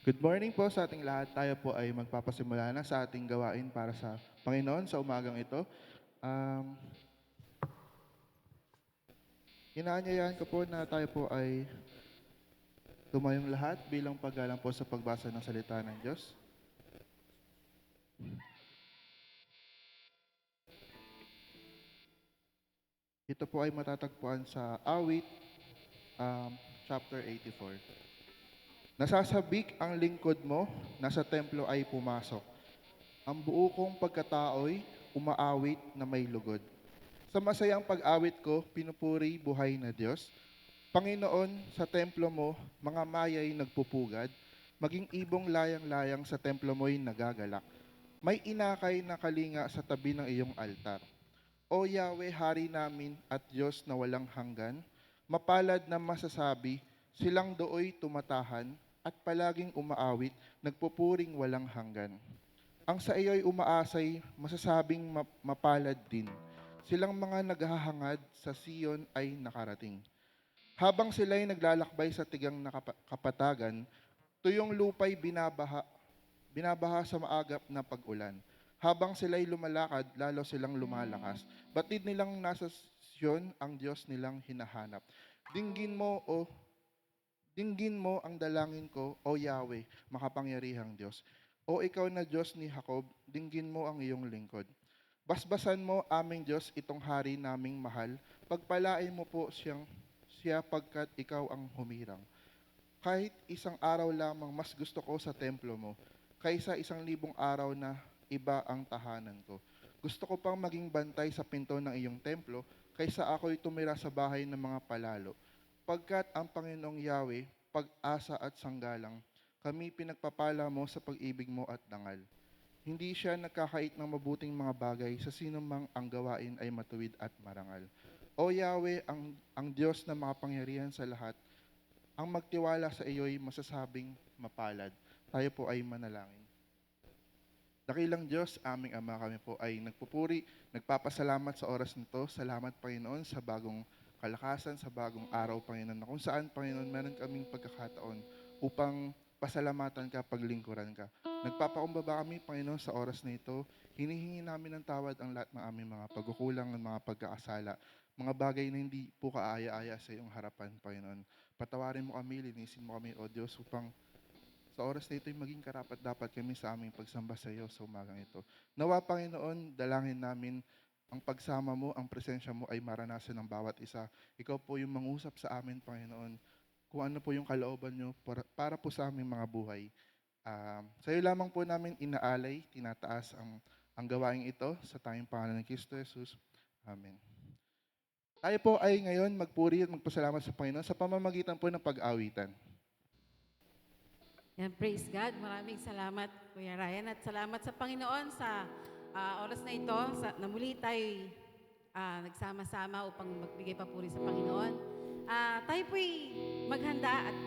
Good morning po sa ating lahat. Tayo po ay magpapasimula na sa ating gawain para sa Panginoon sa umagang ito. Um, Inaanyayahan ko po na tayo po ay tumayong lahat bilang paggalang po sa pagbasa ng salita ng Diyos. Ito po ay matatagpuan sa Awit, chapter 84. Nasasabik ang lingkod mo, nasa templo ay pumasok. Ang buo kong pagkatao'y umaawit na may lugod. Sa masayang pag-awit ko, pinupuri buhay na Diyos. Panginoon, sa templo mo, mga mayay nagpupugad, maging ibong layang-layang sa templo mo'y nagagalak. May inakay na kalinga sa tabi ng iyong altar. O Yahweh, Hari namin at Diyos na walang hanggan, mapalad na masasabi, silang dooy tumatahan at palaging umaawit, nagpupuring walang hanggan. Ang sa iyo'y umaasay, masasabing mapalad din. Silang mga naghahangad sa Siyon ay nakarating. Habang sila'y naglalakbay sa tigang na kapatagan, tuyong lupa'y binabaha sa maagap na pag-ulan. Habang sila'y lumalakad, lalo silang lumalakas. Batid nilang nasa Siyon ang Diyos nilang hinahanap. Dinggin mo, dinggin mo ang dalangin ko, O Yahweh, makapangyarihang Diyos. O ikaw na Diyos ni Jacob, dinggin mo ang iyong lingkod. Basbasan mo, aming Diyos, itong hari naming mahal. Pagpalain mo po siya pagkat ikaw ang humirang. Kahit isang araw lamang mas gusto ko sa templo mo, kaysa 1,000 araw na iba ang tahanan ko. Gusto ko pang maging bantay sa pinto ng iyong templo, kaysa ako'y tumira sa bahay ng mga palalo. Pagkat ang Panginoong Yahweh, pag-asa at sanggalang, kami pinagpapala mo sa pag-ibig mo at dangal. Hindi siya nagkakait ng mabuting mga bagay sa sino mang ang gawain ay matuwid at marangal. O Yahweh, ang Diyos na makapangyarihan sa lahat, ang magtiwala sa iyo'y masasabing mapalad. Tayo po ay manalangin. Dakilang Diyos, aming Ama, kami po ay nagpupuri, nagpapasalamat sa oras nito. Salamat, Panginoon, sa bagong kalakasan, sa bagong araw, Panginoon, na kung saan, Panginoon, meron kaming pagkakataon upang pasalamatan ka, paglingkuran ka. Nagpapakumbaba kami, Panginoon, sa oras na ito. Hinihingi namin ng tawad ang lahat ng aming mga pagkukulang, ng mga pagkakasala, mga bagay na hindi po kaaya-aya sa iyong harapan, Panginoon. Patawarin mo kami, linisin mo kami, O Diyos, upang sa oras na ito'y maging karapat-dapat kami sa aming pagsamba sa iyo sa umagang ito. Nawa, Panginoon, dalangin namin ang pagsama mo, ang presensya mo ay maranasan ng bawat isa. Ikaw po yung mangusap sa amin, Panginoon, kung ano po yung kalooban nyo para po sa aming mga buhay. Sa iyo lamang po namin inaalay, tinataas ang gawaing ito sa tayong pangalan ng Kristo Jesus. Amen. Tayo po ay ngayon magpuri at magpasalamat sa Panginoon sa pamamagitan po ng pag-awitan. Yan, praise God. Maraming salamat, Kuya Ryan. At salamat sa Panginoon sa oras na ito na muli tayo nagsama-sama upang magbigay papuri sa Panginoon. Tayo po'y maghanda at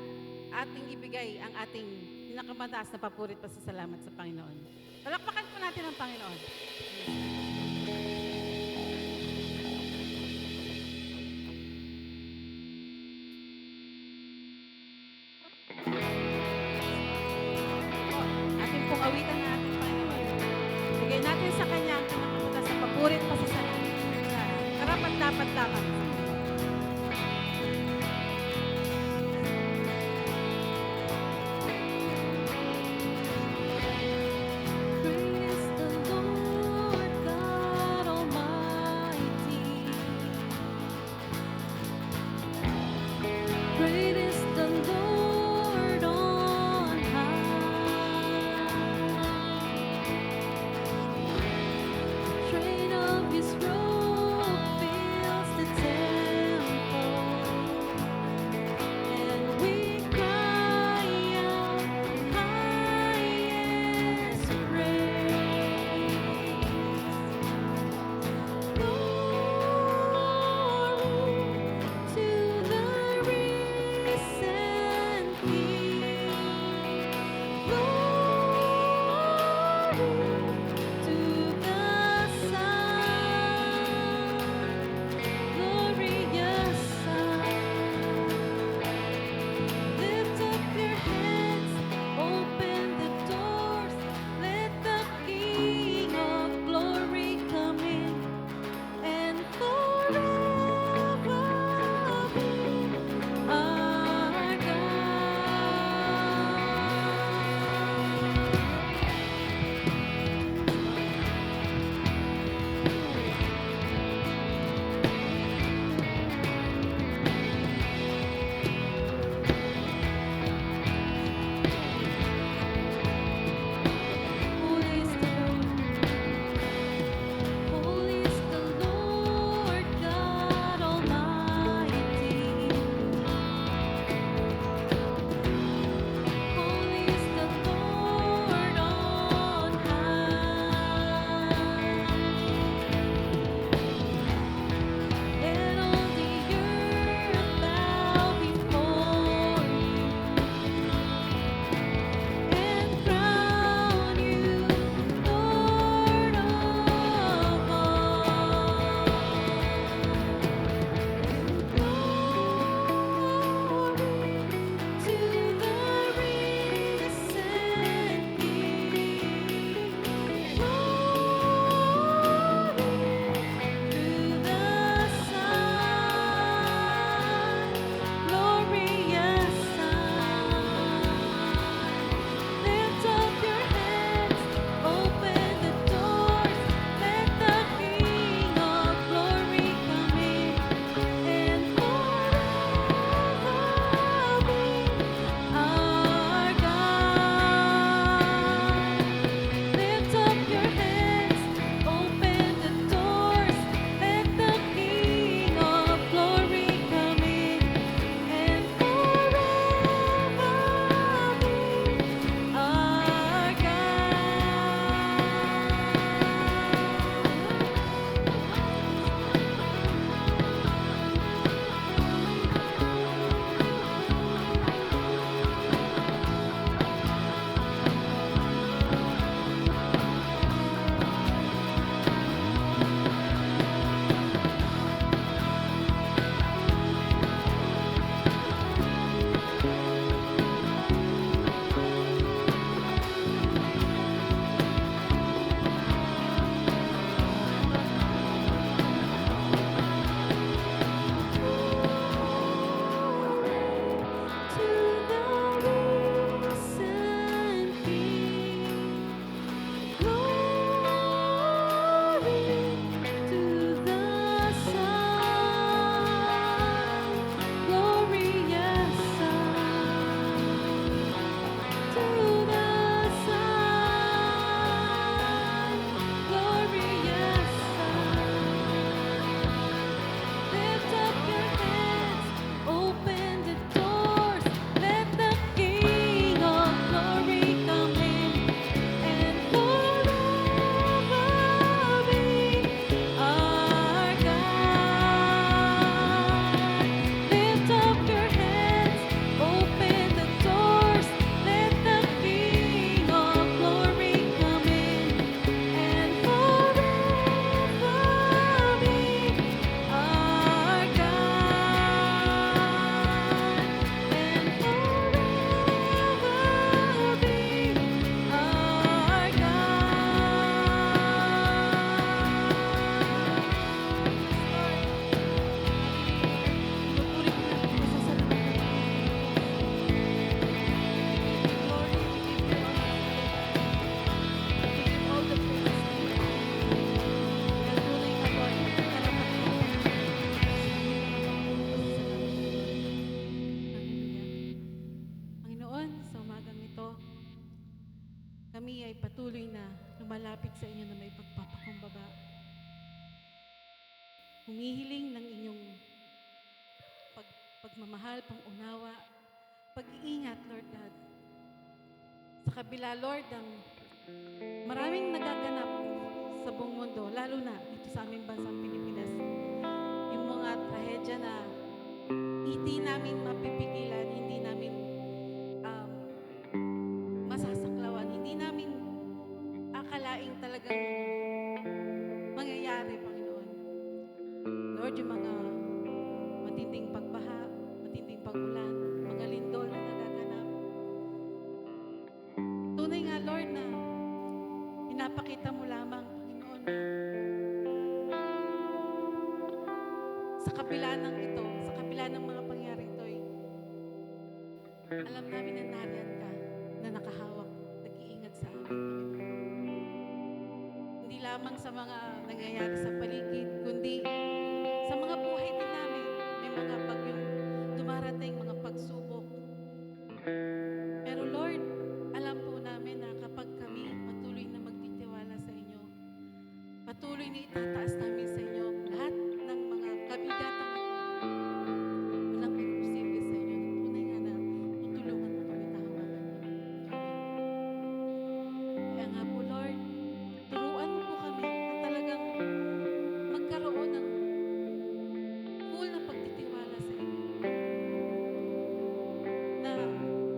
ating ibigay ang ating pinakamataas na papuri at pasasalamat sa Panginoon. Palakpakan po natin ang Panginoon. Ating pong awitan na ating Panginoon. Bigay natin sa Kanya ang pinakamutas sa papuri at pasasalamat. Karapat-dapat lamang. Great is the Lord on high. Train of His robe fills the temple. lumalapit sa inyo na may pagpapakumbaba. Humihiling ng inyong pagmamahal, pangunawa, pag-iingat, Lord God. Sa kabila, Lord, ng maraming nagaganap sa buong mundo, lalo na dito sa aming bansang Pilipinas, yung mga trahedya na hindi namin mapipigilan, hindi namin um, masasaklawan, hindi namin akalaing talagang mangyayari, Panginoon. Lord, yung mga matinding pagbaha, matinding pagulan, mga lindol na nagaganap. Tunay nga, Lord, na pinapakita mo lamang, Panginoon, na sa kabila ng ito, sa kabila ng mga pangyari ito, alam namin na nariyan ka, na nakahawak, nag-iingat sa amin, Panginoon. Hindi lamang sa mga nangyayari sa paligid, kundi sa mga buhay din namin. May mga bagyong dumarating, mga pagsubok. Pero Lord, alam po namin na kapag kami patuloy na magtitiwala sa inyo, patuloy na itataas namin sa inyo lahat ng mga kabigatang ito. Walang imposible sa inyo. Tunay nga na tutulungan mo kami, tahawakan mo kami. Kaya nga po, Lord, turuan mo po kami na talagang magkaroon ng full na pagtitiwala sa inyo. Na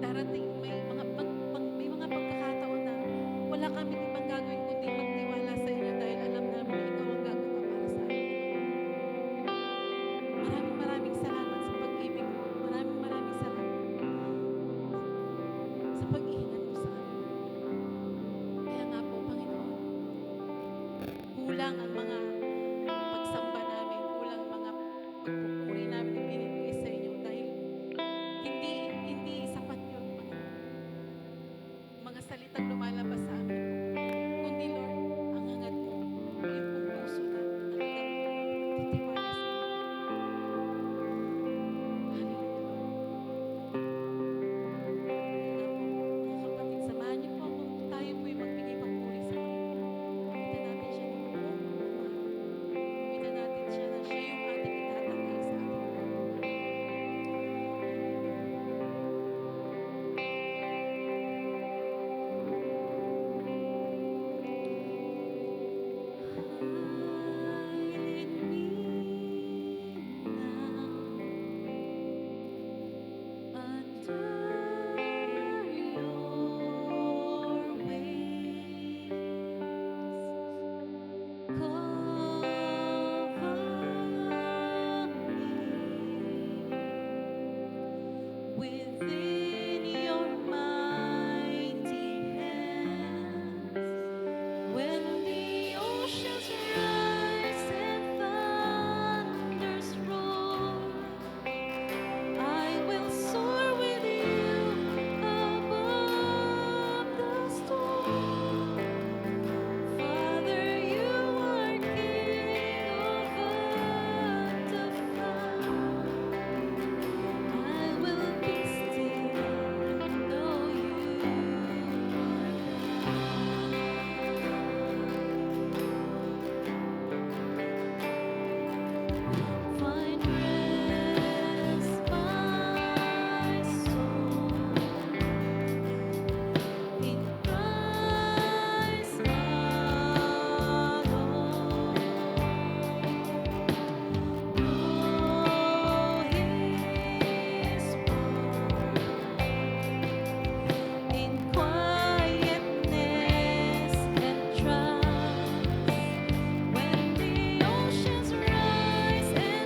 darating may mga pagkakataon na wala kaming ibang gagawin kundi magtiwala sa inyo dahil alam namin na ikaw ang gagawa para sa amin. Maraming salamat sa pag-ibig mo. Maraming salamat sa pag-iingat mo sa amin. Kaya nga po, Panginoon, kulang ang mga pagsamba namin, kulang ang mga pagpupuri namin na binibigay sa inyo dahil hindi sapat yun, Panginoon. Mga salitang lumalabas sa amin, kundi Lord, ang hangad mo, yung pong puso na talagang titiwala sa inyo. Hallelujah. Mga kapatid, samahan niyo po ako. Tayo po'y magbigay papuri sa Panginoon. Gamitan natin siya ng buong puso. Gamitan natin siya na siya yung ating itatanggal sa ating buhay. Hide me now under your wings. Cover me within your mighty hands. When the oceans rise and thunders roar, I will soar with you above the storm. Father, you are King over the flood. I will be still and know you are God. Find rest, my soul, in Christ alone. Know His word in quietness and trust. When the oceans rise and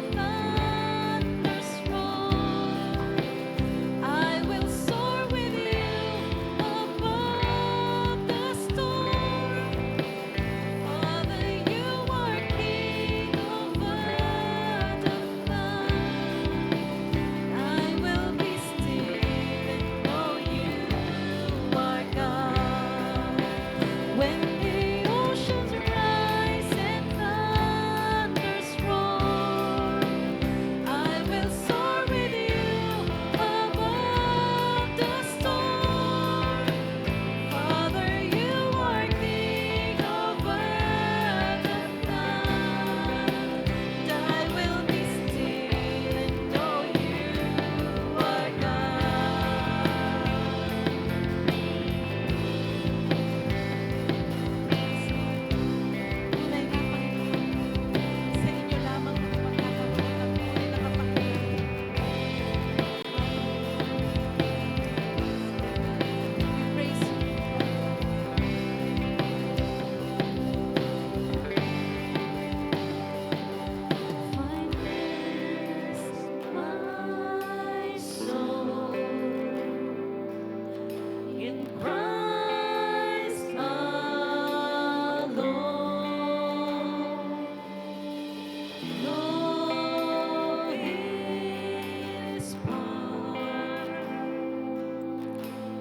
know His part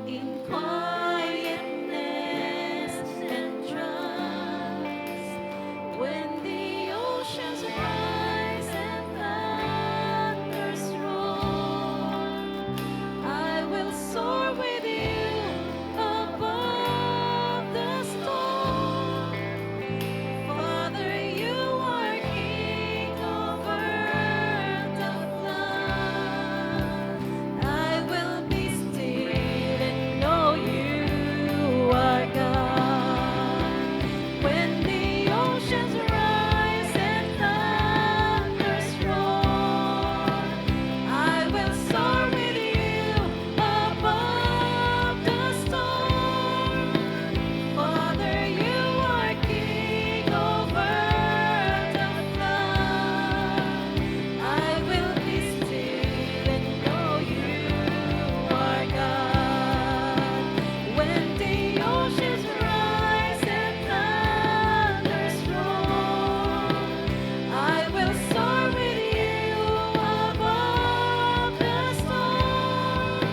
in quietness and trust. When the oceans rise and thunders roar, I will soar with you above the storm. Father, you are King over the flood. I will be still and know you are God. When the oceans rise and thunders roar, I will soar with you above the storm. Father, you are King over the flood. I will be still and know you are God. When the oceans rise and thunders roar, I will soar with you above the storm.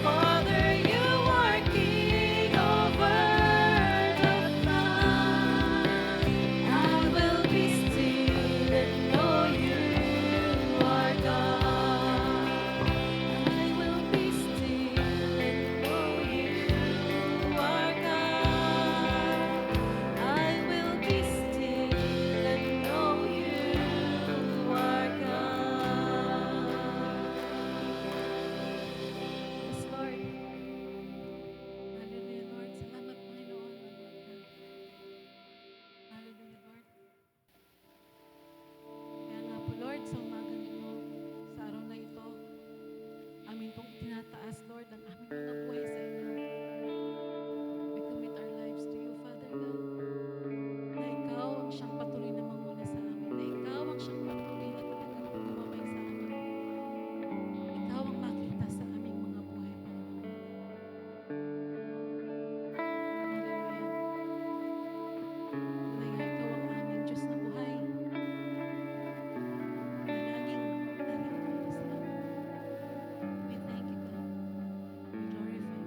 Father, you are King over the flood. I will be still and know you are God. I will be still and know you are God. I will be still and know you are God. Yes, Lord. Hallelujah, Lord. Salamat, Panginoon. Lord God. Hallelujah, Lord. Kaya nga po, Lord, sa umagang ito, sa araw na ito, amin pong itinataas, Lord, ang aming mga buhay sa inyo. We commit our lives to you, Father God, na ikaw ang siyang patuloy na manguna sa amin, na ikaw ang siyang patuloy na talagang gumabay sa amin. Ikaw ang makita sa aming mga buhay, Panginoon. Hallelujah. Tunay nga ikaw ang aming Diyos na buhay, na laging naririnig sa amin. We thank you, God. We glorify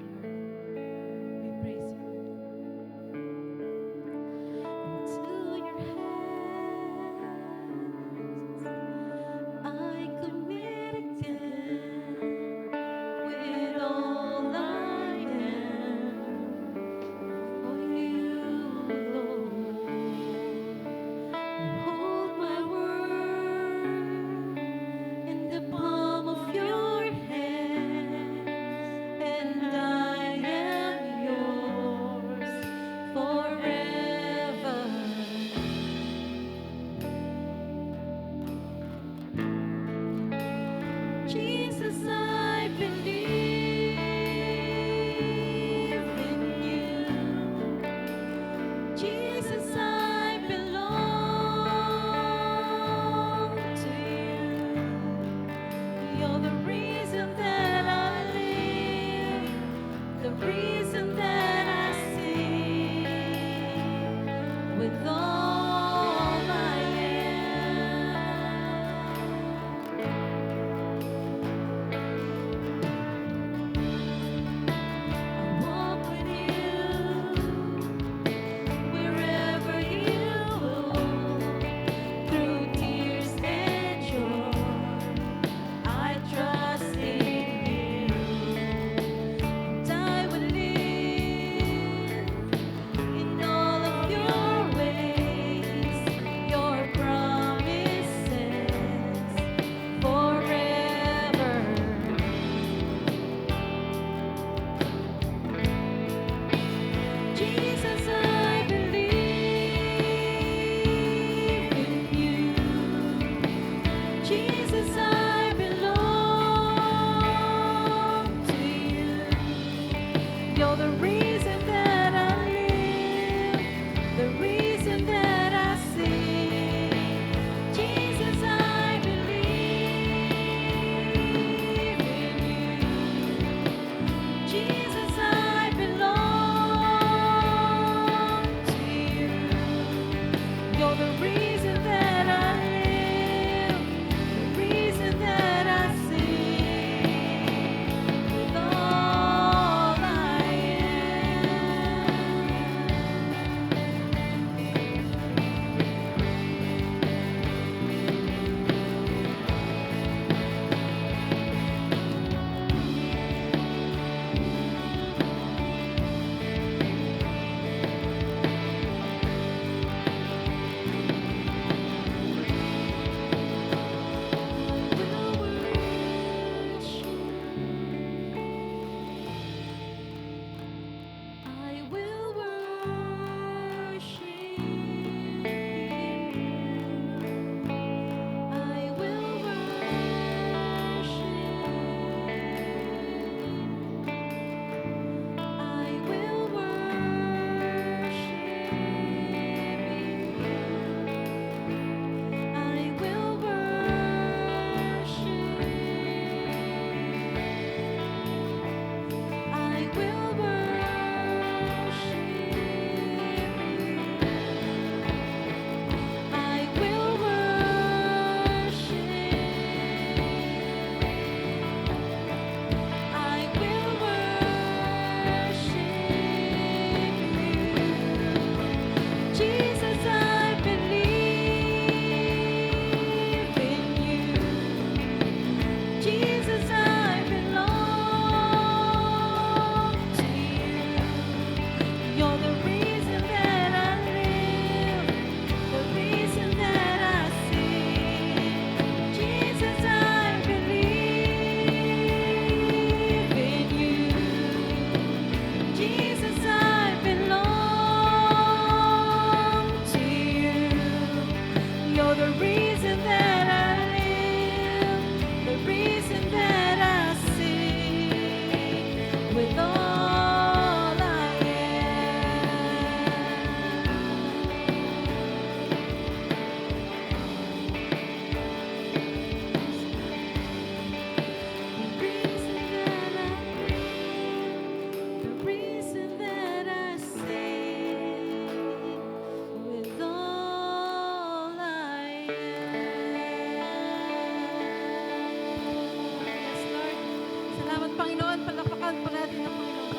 Salamat, Panginoon. Palakpakan po natin ang Panginoon.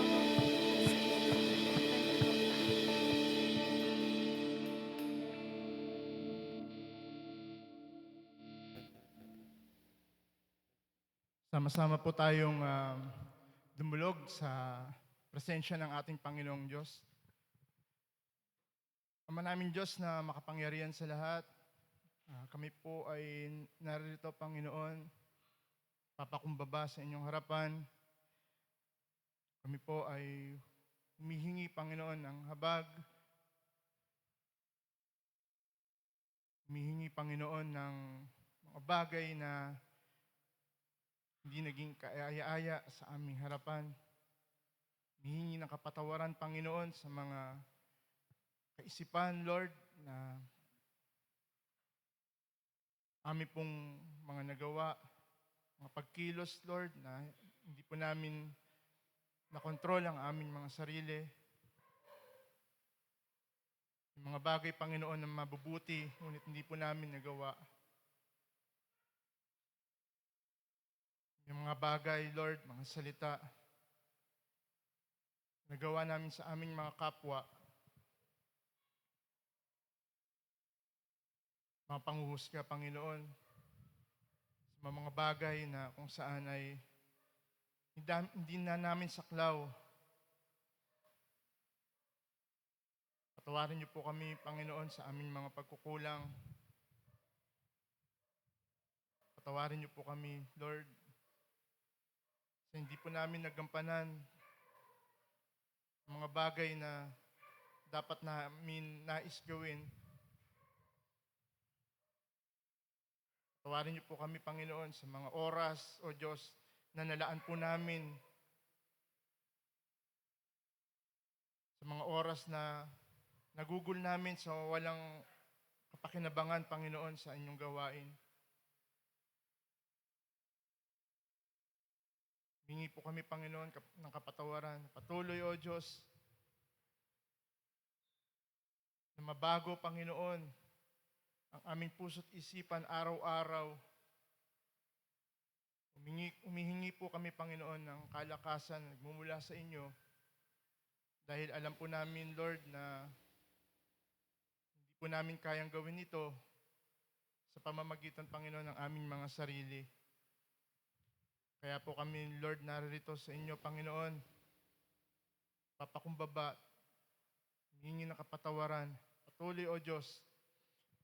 Sama-sama po tayong dumulog sa presensya ng ating Panginoong Diyos. Ama namin Diyos na makapangyarihan sa lahat, kami po ay naririto, Panginoon, papakumbaba sa inyong harapan. Kami po ay humihingi, Panginoon, ng habag. Humihingi, Panginoon, ng mga bagay na hindi naging kaaya-aya sa aming harapan. Humihingi ng kapatawaran, Panginoon, sa mga kaisipan, Lord, na amin pong mga nagawa, mga pagkilos, Lord, na hindi po namin nakontrol ang aming mga sarili. Yung mga bagay, Panginoon, na mabubuti, ngunit hindi po namin nagawa. Yung mga bagay, Lord, mga salita, nagawa namin sa aming mga kapwa, mga panghuhusga, Panginoon, sa mga bagay na kung saan ay hindi na namin saklaw. Patawarin niyo po kami, Panginoon, sa aming mga pagkukulang. Patawarin niyo po kami, Lord, sa hindi po namin nagampanan ang mga bagay na dapat namin nais gawin. Patawarin niyo po kami, Panginoon, sa mga oras, O Diyos, na nalaan po namin. Sa mga oras na nagugol namin sa walang kapakinabangan, Panginoon, sa inyong gawain. Hingi po kami, Panginoon, ng kapatawaran. Patuloy, O Diyos, na mabago, Panginoon, ang aming puso't isipan araw-araw. Humihingi po kami, Panginoon, ng kalakasan nagmumula sa inyo. Dahil alam po namin, Lord, na hindi po namin kayang gawin ito sa pamamagitan, Panginoon, ng aming mga sarili. Kaya po kami, Lord, naririto sa inyo, Panginoon, papakumbaba, hihingi ng kapatawaran. Patuloy, O Diyos,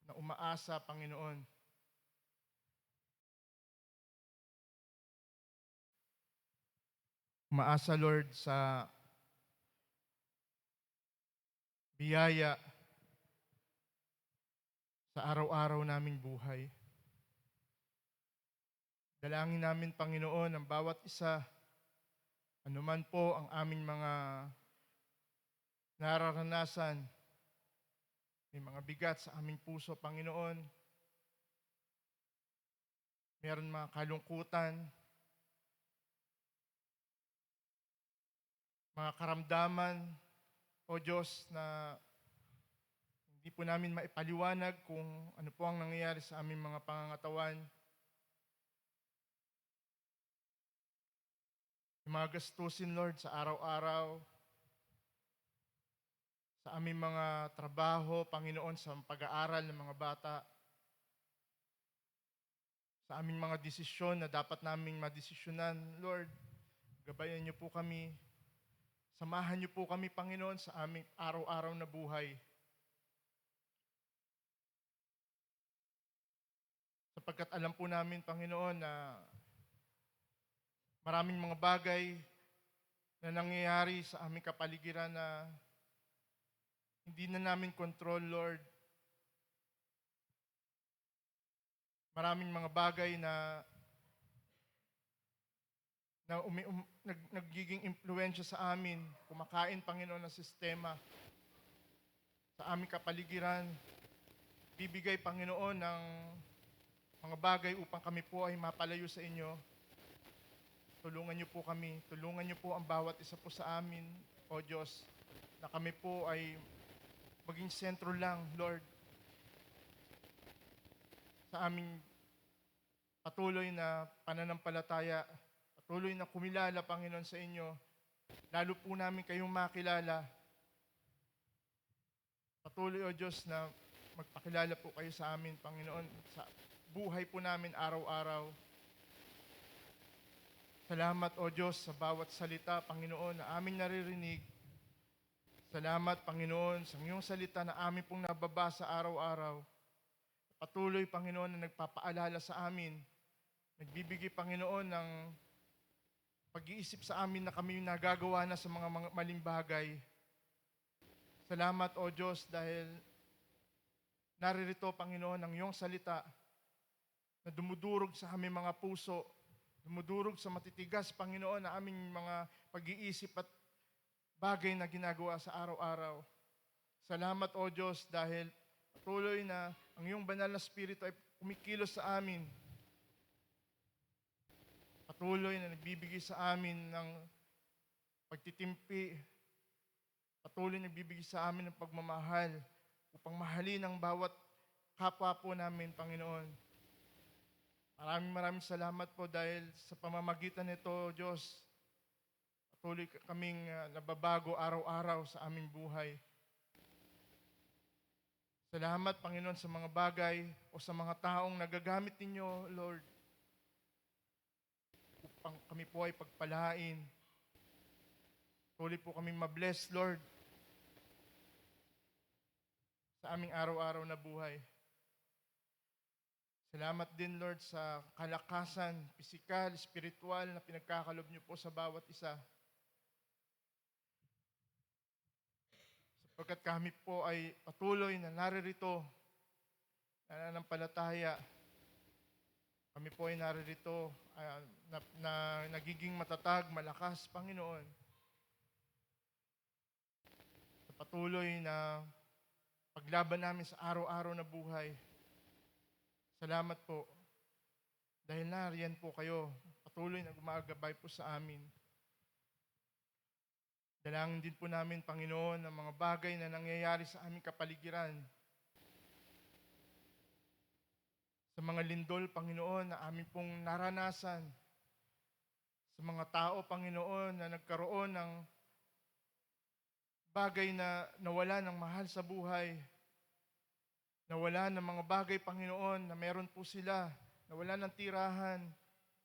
na umaasa, Panginoon. Umaasa, Lord, sa biyaya sa araw-araw naming buhay. Dalangin namin, Panginoon, ang bawat isa, anuman po ang aming mga nararanasan, may mga bigat sa aming puso, Panginoon. Meron mga kalungkutan, mga karamdaman, O Diyos, na hindi po namin maipaliwanag kung ano po ang nangyayari sa aming mga pangangatawan. Yung mga gastusin, Lord, sa araw-araw, sa aming mga trabaho, Panginoon, sa pag-aaral ng mga bata, sa aming mga desisyon na dapat naming madesisyonan, Lord, gabayan niyo po kami. Samahan niyo po kami, Panginoon, sa aming araw-araw na buhay. Sapagkat alam po namin, Panginoon, na maraming mga bagay na nangyayari sa aming kapaligiran na hindi na namin control, Lord. Maraming mga bagay na nagiging impluensya sa amin, kumakain, Panginoon, ng sistema sa aming kapaligiran. Bibigay, Panginoon, ng mga bagay upang kami po ay mapalayo sa inyo. Tulungan niyo po kami. Tulungan niyo po ang bawat isa po sa amin, O Diyos, na kami po ay maging sentro lang, Lord, sa aming patuloy na pananampalataya, patuloy na kumilala, Panginoon, sa inyo. Lalo po namin kayong makilala. Patuloy, O Diyos, na magpakilala po kayo sa amin, Panginoon, sa buhay po namin araw-araw. Salamat, O Diyos, sa bawat salita, Panginoon, na aming naririnig. Salamat, Panginoon, sa iyong salita na amin pong nababasa araw-araw. Patuloy, Panginoon, na nagpapaalala sa amin. Nagbibigay, Panginoon, ng pag-iisip sa amin na kami yung nagagawa na sa mga maling bagay. Salamat, O Diyos, dahil naririto, Panginoon, ang iyong salita na dumudurog sa aming mga puso, dumudurog sa matitigas, Panginoon, na aming mga pag-iisip at bagay na ginagawa sa araw-araw. Salamat, O Diyos, dahil patuloy na ang iyong banal na Espiritu ay kumikilos sa amin. Patuloy na nagbibigay sa amin ng pagtitimpi. Patuloy na nagbibigay sa amin ng pagmamahal upang mahalin ang bawat kapwa po namin, Panginoon. Maraming salamat po dahil sa pamamagitan nito, Diyos, patuloy kaming nababago araw-araw sa aming buhay. Salamat, Panginoon, sa mga bagay o sa mga taong nagagamit ninyo, Lord, upang kami po ay pagpalain. Patuloy po kaming mabless, Lord, sa aming araw-araw na buhay. Salamat din, Lord, sa kalakasan, pisikal, spiritual na pinagkakalob niyo po sa bawat isa. Sapagkat kami po ay patuloy na naririto, nananampalataya. Kami po ay naririto na nagiging matatag, malakas, Panginoon. Sa patuloy na paglaban namin sa araw-araw na buhay. Salamat po. Dahil nariyan po kayo, patuloy na gumagabay po sa amin. Dalangin din po namin, Panginoon, ang mga bagay na nangyayari sa aming kapaligiran. Sa mga lindol, Panginoon, na amin pong naranasan. Sa mga tao, Panginoon, na nagkaroon ng bagay na nawala ng mahal sa buhay. Nawala ng mga bagay, Panginoon, na meron po sila. Nawala ng tirahan,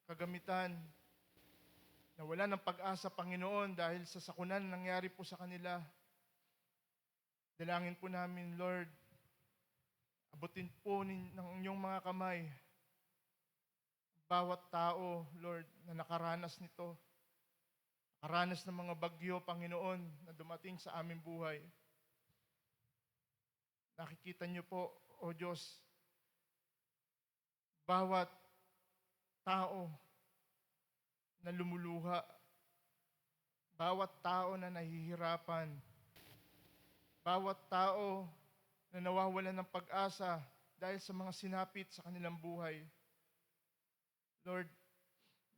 kagamitan. Nawala ng pag-asa, Panginoon, dahil sa sakunan nangyari po sa kanila. Dalangin po namin, Lord, abutin po ng inyong mga kamay bawat tao, Lord, na nakaranas nito. Nakaranas ng mga bagyo, Panginoon, na dumating sa aming buhay. Nakikita niyo po, O Diyos, bawat tao na lumuluha, bawat tao na nahihirapan, bawat tao na nawawalan ng pag-asa dahil sa mga sinapit sa kanilang buhay. Lord,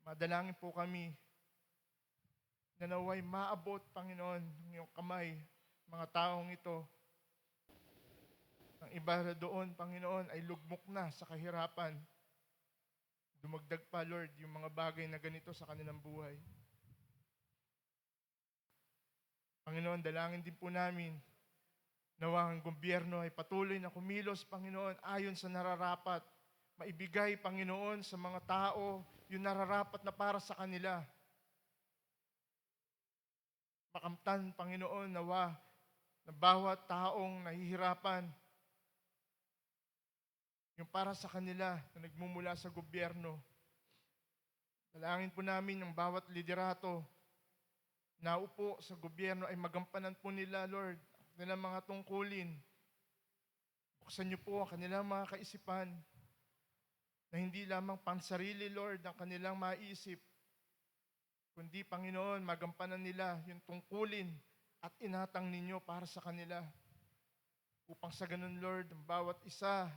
madalangin po kami na naway maabot, Panginoon, ng iyong kamay, mga taong ito. Ang iba doon, Panginoon, ay lugmok na sa kahirapan. Dumagdag pa, Lord, yung mga bagay na ganito sa kanilang buhay. Panginoon, dalangin din po namin nawa ang gobyerno ay patuloy na kumilos, Panginoon, ayon sa nararapat. Maibigay, Panginoon, sa mga tao yung nararapat na para sa kanila. Makamtan, Panginoon, nawa na bawat taong nahihirapan, yung para sa kanila na nagmumula sa gobyerno. Dalangin po namin yung bawat liderato na upo sa gobyerno ay magampanan po nila, Lord, ang kanilang mga tungkulin. Buksan niyo po ang kanilang mga kaisipan na hindi lamang pansarili, Lord, ang kanilang maisip, kundi, Panginoon, magampanan nila yung tungkulin at inatang ninyo para sa kanila. Upang sa ganun, Lord, ang bawat isa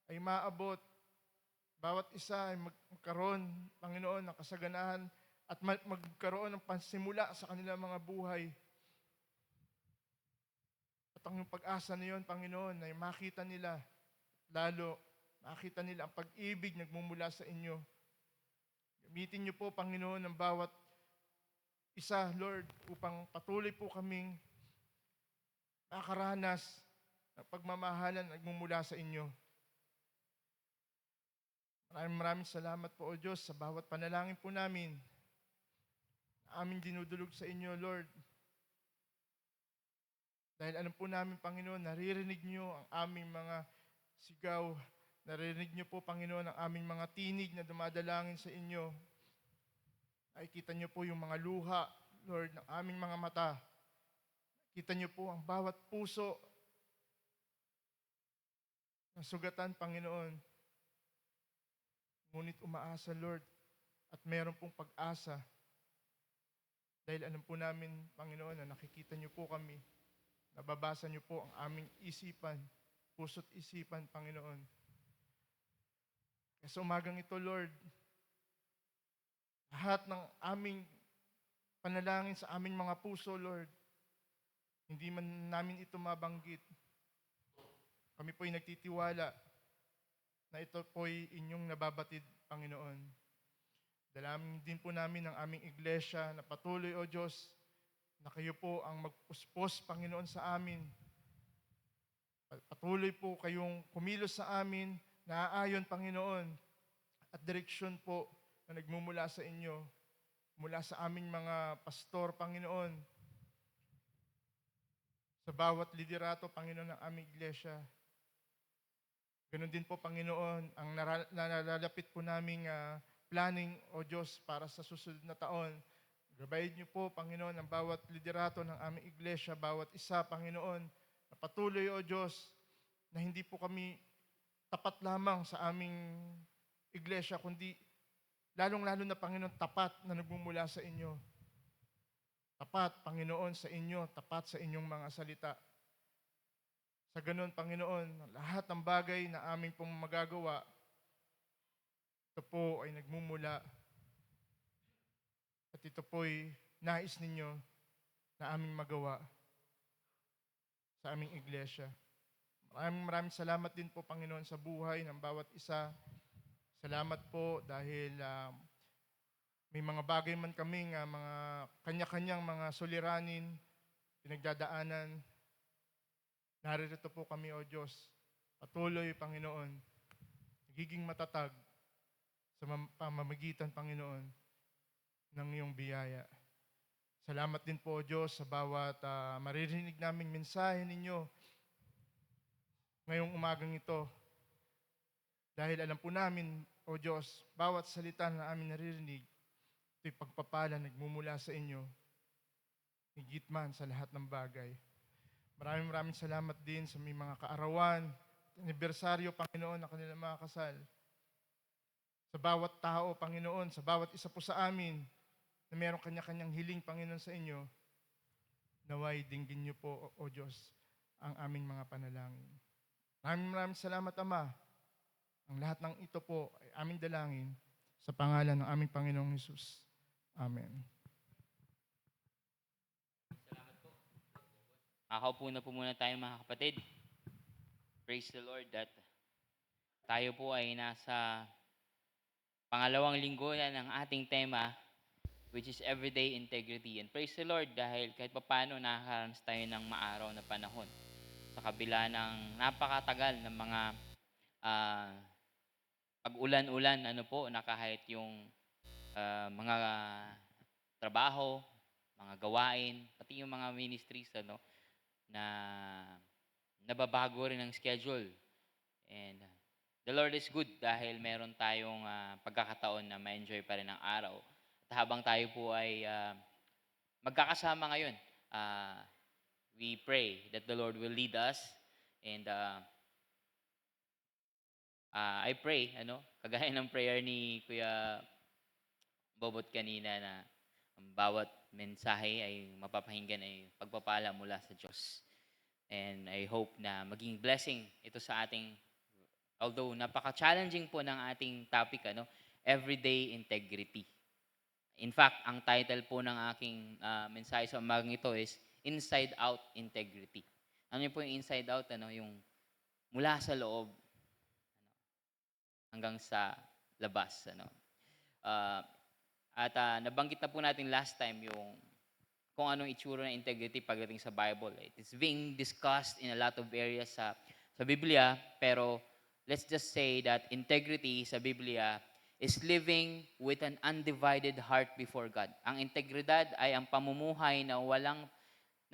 ay maabot, bawat isa ay magkaroon, Panginoon, ng kasaganahan at magkaroon ng pansimula sa kanilang mga buhay. At ang pag-asa na yun, Panginoon, ay makita nila, lalo makita nila ang pag-ibig nagmumula sa inyo. Gamitin niyo po, Panginoon, ang bawat isa, Lord, upang patuloy po kaming nakakaranas ng pagmamahalan na nagmumula sa inyo. Maraming salamat po, O Diyos, sa bawat panalangin po namin na aming dinudulog sa inyo, Lord. Dahil alam po namin, Panginoon, naririnig niyo ang aming mga sigaw. Naririnig niyo po, Panginoon, ang aming mga tinig na dumadalangin sa inyo. Nakikita niyo po yung mga luha, Lord, ng aming mga mata. Kita niyo po ang bawat puso na sugatan, Panginoon. Ngunit umaasa, Lord, at meron pong pag-asa. Dahil alam po namin, Panginoon, na nakikita niyo po kami. Nababasa niyo po ang aming isipan, puso't isipan, Panginoon. Kaya sa umagang ito, Lord, lahat ng aming panalangin sa aming mga puso, Lord, hindi man namin ito mabanggit. Kami po'y nagtitiwala na ito po'y inyong nababatid, Panginoon. Dalangin din po namin ang aming iglesia na patuloy, O Diyos, na kayo po ang magpuspos, Panginoon, sa amin. Patuloy po kayong kumilos sa amin, naaayon, Panginoon, at direksyon po na nagmumula sa inyo, mula sa aming mga pastor, Panginoon, sa bawat liderato, Panginoon, ng aming iglesia. Ganon din po, Panginoon, ang nalalapit po naming planning, O Diyos, para sa susunod na taon. Gabayin niyo po, Panginoon, ang bawat liderato ng aming iglesia, bawat isa, Panginoon, na patuloy, O Diyos, na hindi po kami tapat lamang sa aming iglesia, kundi lalong-lalo na, Panginoon, tapat na nagmumula sa inyo. Tapat, Panginoon, sa inyo, tapat sa inyong mga salita. Sa ganun, Panginoon, lahat ng bagay na aming pong magagawa, ito po ay nagmumula at ito po'y nais ninyo na aming magawa sa aming iglesia. Maraming salamat din po, Panginoon, sa buhay ng bawat isa. Salamat po dahil may mga bagay man kaming mga kanya-kanyang mga suliranin, pinagdadaanan. Narito po kami, O Diyos, patuloy, Panginoon, nagiging matatag sa pamamagitan, Panginoon, ng iyong biyaya. Salamat din po, O Diyos, sa bawat maririnig naming mensahe ninyo ngayong umagang ito. Dahil alam po namin, O Diyos, bawat salita na aming naririnig, ito'y pagpapala nagmumula sa inyo, higit man sa lahat ng bagay. Maraming salamat din sa may mga kaarawan, anibersaryo, Panginoon, na kanilang mga kasal. Sa bawat tao, Panginoon, sa bawat isa po sa amin, na mayroong kanya-kanyang hiling, Panginoon, sa inyo, naway dinggin niyo po, O Diyos, ang aming mga panalangin. Maraming salamat, Ama. Ang lahat ng ito po ay aming dalangin sa pangalan ng aming Panginoong Hesus. Amen. Makakaupo na po muna tayo, mga kapatid. Praise the Lord that tayo po ay nasa pangalawang linggo na ng ating tema, which is Everyday Integrity. And praise the Lord dahil kahit paano nakakaranas tayo ng maaraw na panahon sa kabila ng napakatagal ng mga pag-ulan-ulan, na kahit yung mga trabaho, mga gawain, pati yung mga ministries, na nababago rin ang schedule. And the Lord is good dahil meron tayong pagkakataon na ma-enjoy pa rin ang araw. At habang tayo po ay magkakasama ngayon, we pray that the Lord will lead us. And I pray, kagaya ng prayer ni Kuya Bobot kanina, na ang bawat mensahe ay mapapahinggan ay pagpapala mula sa Diyos. And I hope na maging blessing ito sa ating, although napaka-challenging po ng ating topic, Everyday Integrity. In fact, ang title po ng aking mensahe sa umagang ito is Inside Out Integrity. Ano yun po yung inside out? Yung mula sa loob hanggang sa labas. At nabanggit na po natin last time yung kung anong itsura ng integrity pagdating sa Bible. It's being discussed in a lot of areas sa Biblia, pero let's just say that integrity sa Biblia is living with an undivided heart before God. Ang integridad ay ang pamumuhay na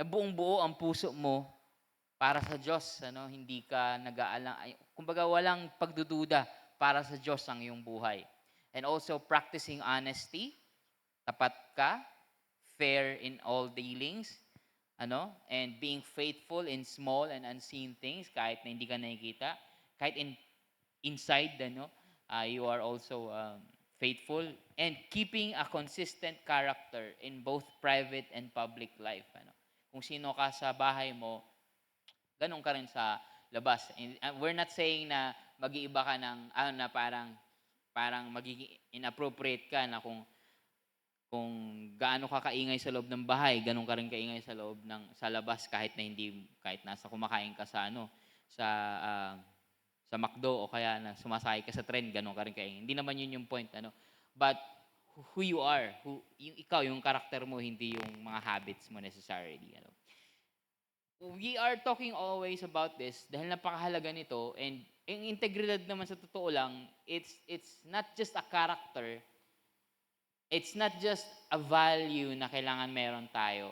buong buo ang puso mo para sa Diyos, ano, hindi ka nag-aalang, kumbaga walang pagdududa para sa Diyos ang iyong buhay. And also practicing honesty, tapat ka, fair in all dealings, ano, and being faithful in small and unseen things kahit na hindi ka nakikita, kahit inside, ano, you are also faithful, and keeping a consistent character in both private and public life, ano. Kung sino ka sa bahay mo, ganun ka rin sa labas. And, we're not saying na mag-iiba ka ng na parang magiging inappropriate ka na kung gaano ka kaingay sa loob ng bahay, ganun ka rin kaingay sa labas kahit nasa kumakain ka sa sa McDo o kaya na sumasakay ka sa tren, ganun ka rin kaingay. Hindi naman yun yung point, ano. But who you are, yung ikaw, yung karakter mo, hindi yung mga habits mo necessarily, ano. We are talking always about this dahil napakahalaga nito, and yung integridad naman sa totoo lang, it's not just a character, it's not just a value na kailangan meron tayo,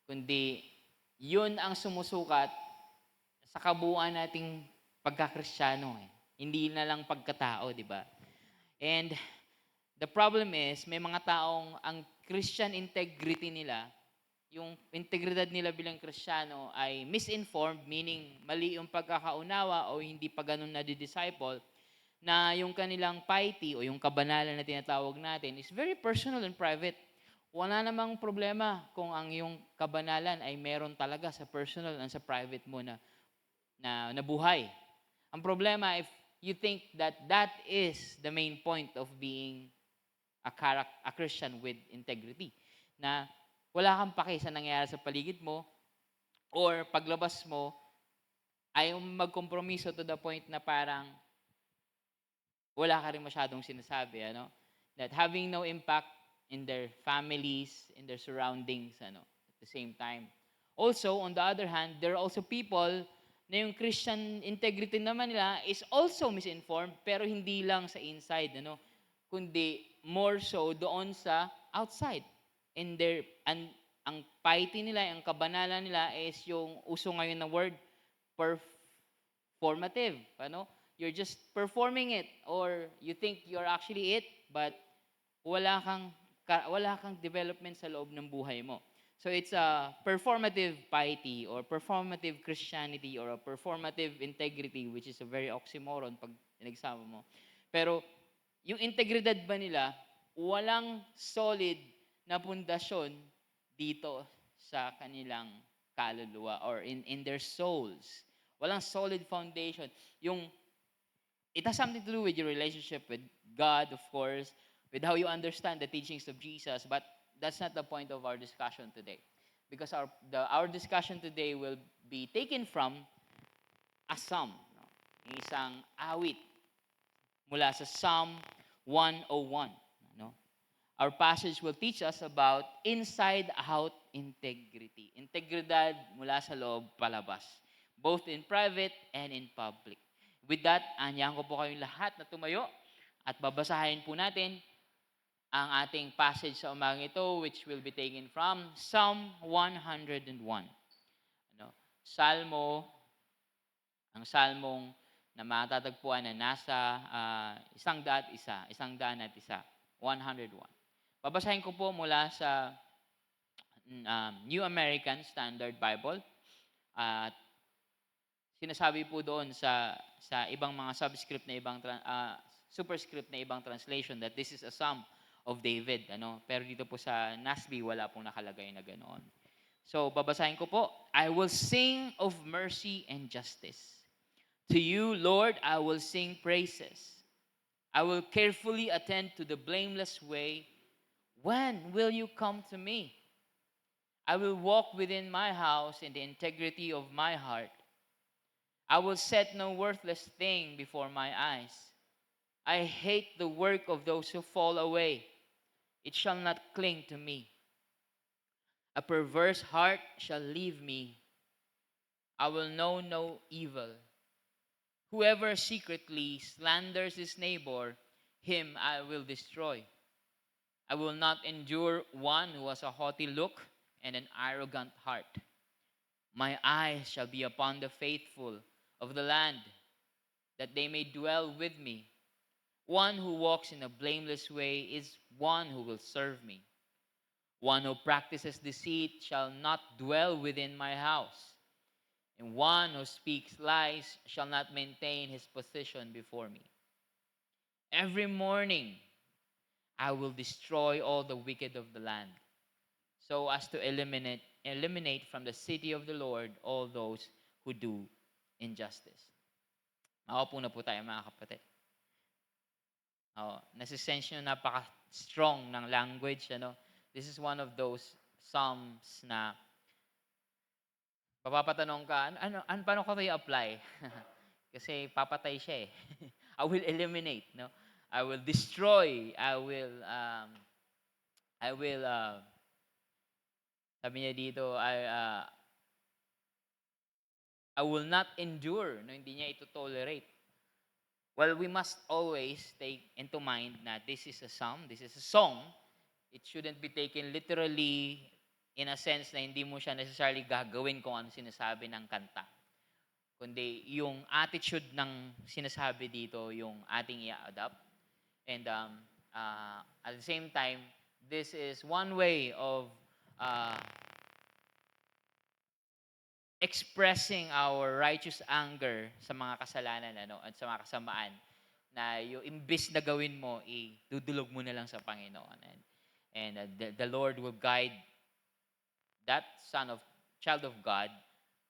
kundi yun ang sumusukat sa kabuuan nating pagkakristyano, eh. Hindi na lang pagkatao, di ba? And the problem is, may mga taong ang Christian integrity nila, yung integridad nila bilang Kristiyano ay misinformed, meaning mali yung pagkakaunawa o hindi pa ganun na-disciple, na yung kanilang piety o yung kabanalan na tinatawag natin is very personal and private. Wala namang problema kung ang yung kabanalan ay meron talaga sa personal and sa private mo na buhay. Ang problema, if you think that that is the main point of being a Christian with integrity, na wala kang pake sa nangyayari sa paligid mo, or paglabas mo ay magkompromiso to the point na parang wala ka rin masyadong sinasabi, ano? That having no impact in their families, in their surroundings, ano, at the same time. Also, on the other hand, there are also people na yung Christian integrity naman nila is also misinformed, pero hindi lang sa inside, ano, kundi more so doon sa outside. Ang piety nila, ang kabanalan nila is yung uso ngayon na word, performative. Ano? You're just performing it, or you think you're actually it, but wala kang development sa loob ng buhay mo. So it's a performative piety or performative Christianity or a performative integrity, which is a very oxymoron pag pinagsama mo. Pero yung integridad ba nila, walang solid na pundasyon dito sa kanilang kaluluwa or in their souls. Walang solid foundation. It has something to do with your relationship with God, of course, with how you understand the teachings of Jesus, but that's not the point of our discussion today. Because our discussion today will be taken from a psalm, no? Isang awit mula sa Psalm 101. No? Our passage will teach us about inside-out integrity. Integridad mula sa loob palabas, both in private and in public. With that, anyahan ko po kayong lahat na tumayo at babasahin po natin ang ating passage sa umagang ito, which will be taken from Psalm 101. Ano? Ang salmong na matatagpuan na nasa 101. 101. Babasahin ko po mula sa New American Standard Bible. At sinasabi po doon sa ibang mga subscript na superscript na ibang translation that this is a psalm of David, ano? Pero dito po sa NASB wala pong nakalagay na ganoon. So babasahin ko po, I will sing of mercy and justice. To you, Lord, I will sing praises. I will carefully attend to the blameless way. When will you come to me? I will walk within my house in the integrity of my heart. I will set no worthless thing before my eyes. I hate the work of those who fall away. It shall not cling to me. A perverse heart shall leave me. I will know no evil. Whoever secretly slanders his neighbor, him I will destroy. I will not endure one who has a haughty look and an arrogant heart. My eyes shall be upon the faithful of the land, that they may dwell with me. One who walks in a blameless way is one who will serve me. One who practices deceit shall not dwell within my house, and one who speaks lies shall not maintain his position before me. Every morning I will destroy all the wicked of the land, so as to eliminate from the city of the Lord all those who do injustice. Makaupo na po tayo mga kapatid. Nasisense nyo napaka-strong ng language. Ano? This is one of those psalms na papapatanong ka, paano ko ito i-apply? Kasi papatay siya eh. I will eliminate, no? I will destroy. I will, sabi niya dito, I will not endure, no? Hindi niya ito tolerate. Well, we must always take into mind na this is a psalm, this is a song. It shouldn't be taken literally in a sense na hindi mo siya necessarily gagawin kung ano sinasabi ng kanta. Kundi yung attitude ng sinasabi dito, yung ating i-adapt. And at the same time, this is one way of expressing our righteous anger sa mga kasalanan at sa mga kasamaan na yung imbis na gawin mo, idudulog mo na lang sa Panginoon. And the Lord will guide that child of God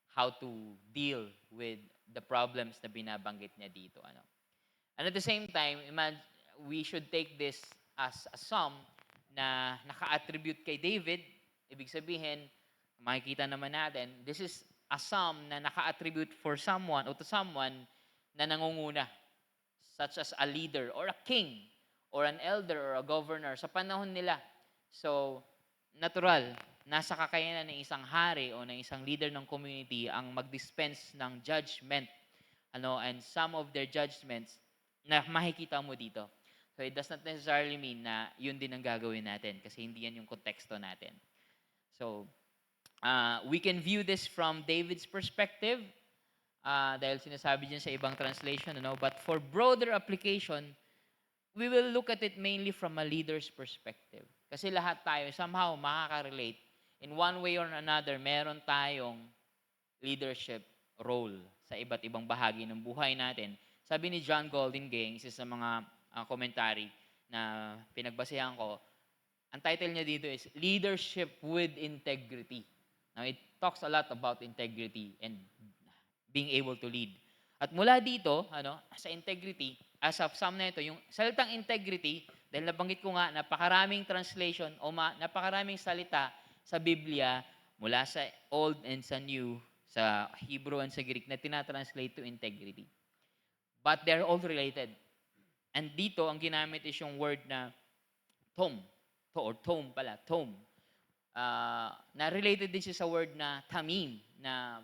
how to deal with the problems na binabanggit niya dito. And at the same time, we should take this as a psalm na naka-attribute kay David. Ibig sabihin, makikita naman natin, this is a psalm na naka-attribute for someone o to someone na nangunguna, such as a leader or a king or an elder or a governor sa panahon nila. So, natural, nasa kakayanan ng isang hari o ng isang leader ng community ang mag-dispense ng judgment. And some of their judgments na makikita mo dito. So, it does not necessarily mean na yun din ang gagawin natin kasi hindi yan yung konteksto natin. So, we can view this from David's perspective dahil sinasabi dyan sa ibang translation. But for broader application, we will look at it mainly from a leader's perspective. Kasi lahat tayo somehow makaka-relate. In one way or another, meron tayong leadership role sa iba't ibang bahagi ng buhay natin. Sabi ni John Goldingay, isa sa mga commentary na pinagbasehan ko, ang title niya dito is Leadership with Integrity. Now, it talks a lot about integrity and being able to lead. At mula dito, sa integrity, as of psalm na ito, yung salitang integrity, dahil nabanggit ko nga, napakaraming translation o napakaraming salita sa Biblia mula sa Old and sa New, sa Hebrew and sa Greek na tinatranslate to integrity. But they're all related. And dito, ang ginamit is yung word na tom. Tom. Na related din siya sa word na tamim, na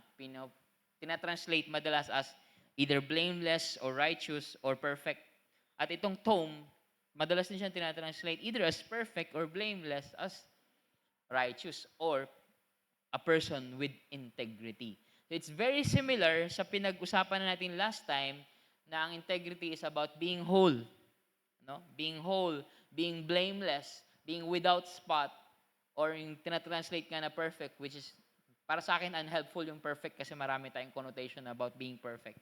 tinatranslate madalas as either blameless or righteous or perfect. At itong tom, madalas din siya tinatranslate either as perfect or blameless as righteous or a person with integrity. So it's very similar sa pinag-usapan na natin last time na ang integrity is about being whole. Being whole, being blameless, being without spot, or yung tinatranslate nga na perfect, which is, para sa akin, unhelpful yung perfect kasi marami tayong connotation about being perfect.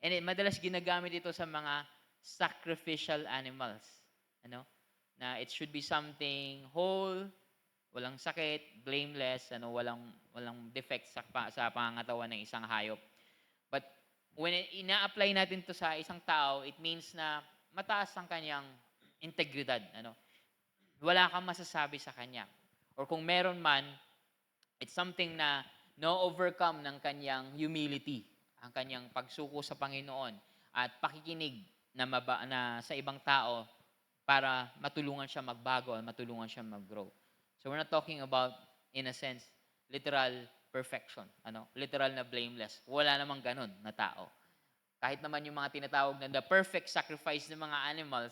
And madalas ginagamit ito sa mga sacrificial animals. Na it should be something whole, walang sakit, blameless, walang defects sa pangangatawan ng isang hayop. But when ina-apply natin to sa isang tao, it means na mataas ang kanyang integridad. Wala kang masasabi sa kanya. Or kung meron man, it's something na no-overcome ng kanyang humility, ang kanyang pagsuko sa Panginoon at pakikinig na sa ibang tao para matulungan siya magbago at matulungan siya mag-grow. So we're not talking about, in a sense, literal perfection. Literal na blameless. Wala namang ganun na tao. Kahit naman yung mga tinatawag na the perfect sacrifice ng mga animals,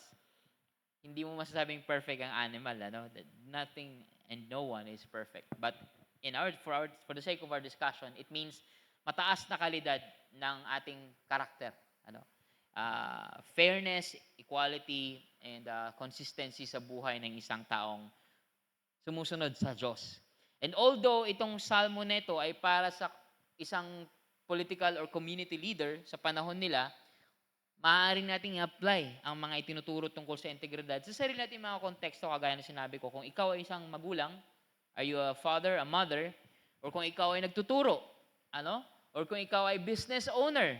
hindi mo masasabing perfect ang animal. That nothing and no one is perfect. But for the sake of our discussion, it means mataas na kalidad ng ating karakter. Fairness, equality, and consistency sa buhay ng isang taong sumusunod sa Diyos. And although itong salmo nito ay para sa isang political or community leader sa panahon nila, maaaring nating i-apply ang mga itinuturo tungkol sa integridad sa sarili nating mga konteksto, kagaya na sinabi ko. Kung ikaw ay isang magulang, are you a father, a mother, or kung ikaw ay nagtuturo, or kung ikaw ay business owner,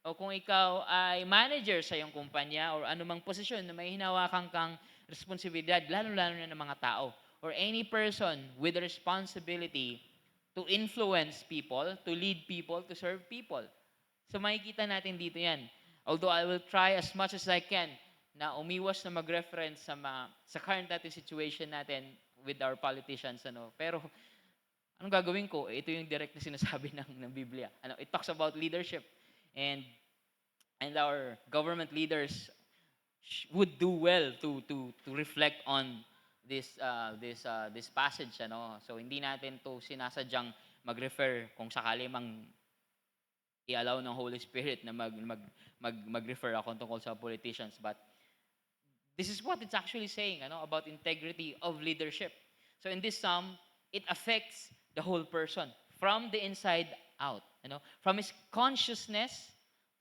o kung ikaw ay manager sa iyong kumpanya, or anumang posisyon na may hinawakan kang responsibilidad, lalo-lalo na ng mga tao, or any person with the responsibility to influence people, to lead people, to serve people. So makikita natin dito yan. Although I will try as much as I can na umiwas na mag-reference sa current natin situation natin with our politicians. Pero anong gagawin ko? Ito yung direct na sinasabi ng Biblia. It talks about leadership. And our government leaders would do well to reflect on this passage. So hindi natin to sinasadyang mag-refer kung sakali mang i-allow ng Holy Spirit na mag-refer ako tungkol sa politicians. But this is what it's actually saying about integrity of leadership. So in this psalm, it affects the whole person from the inside out. From his consciousness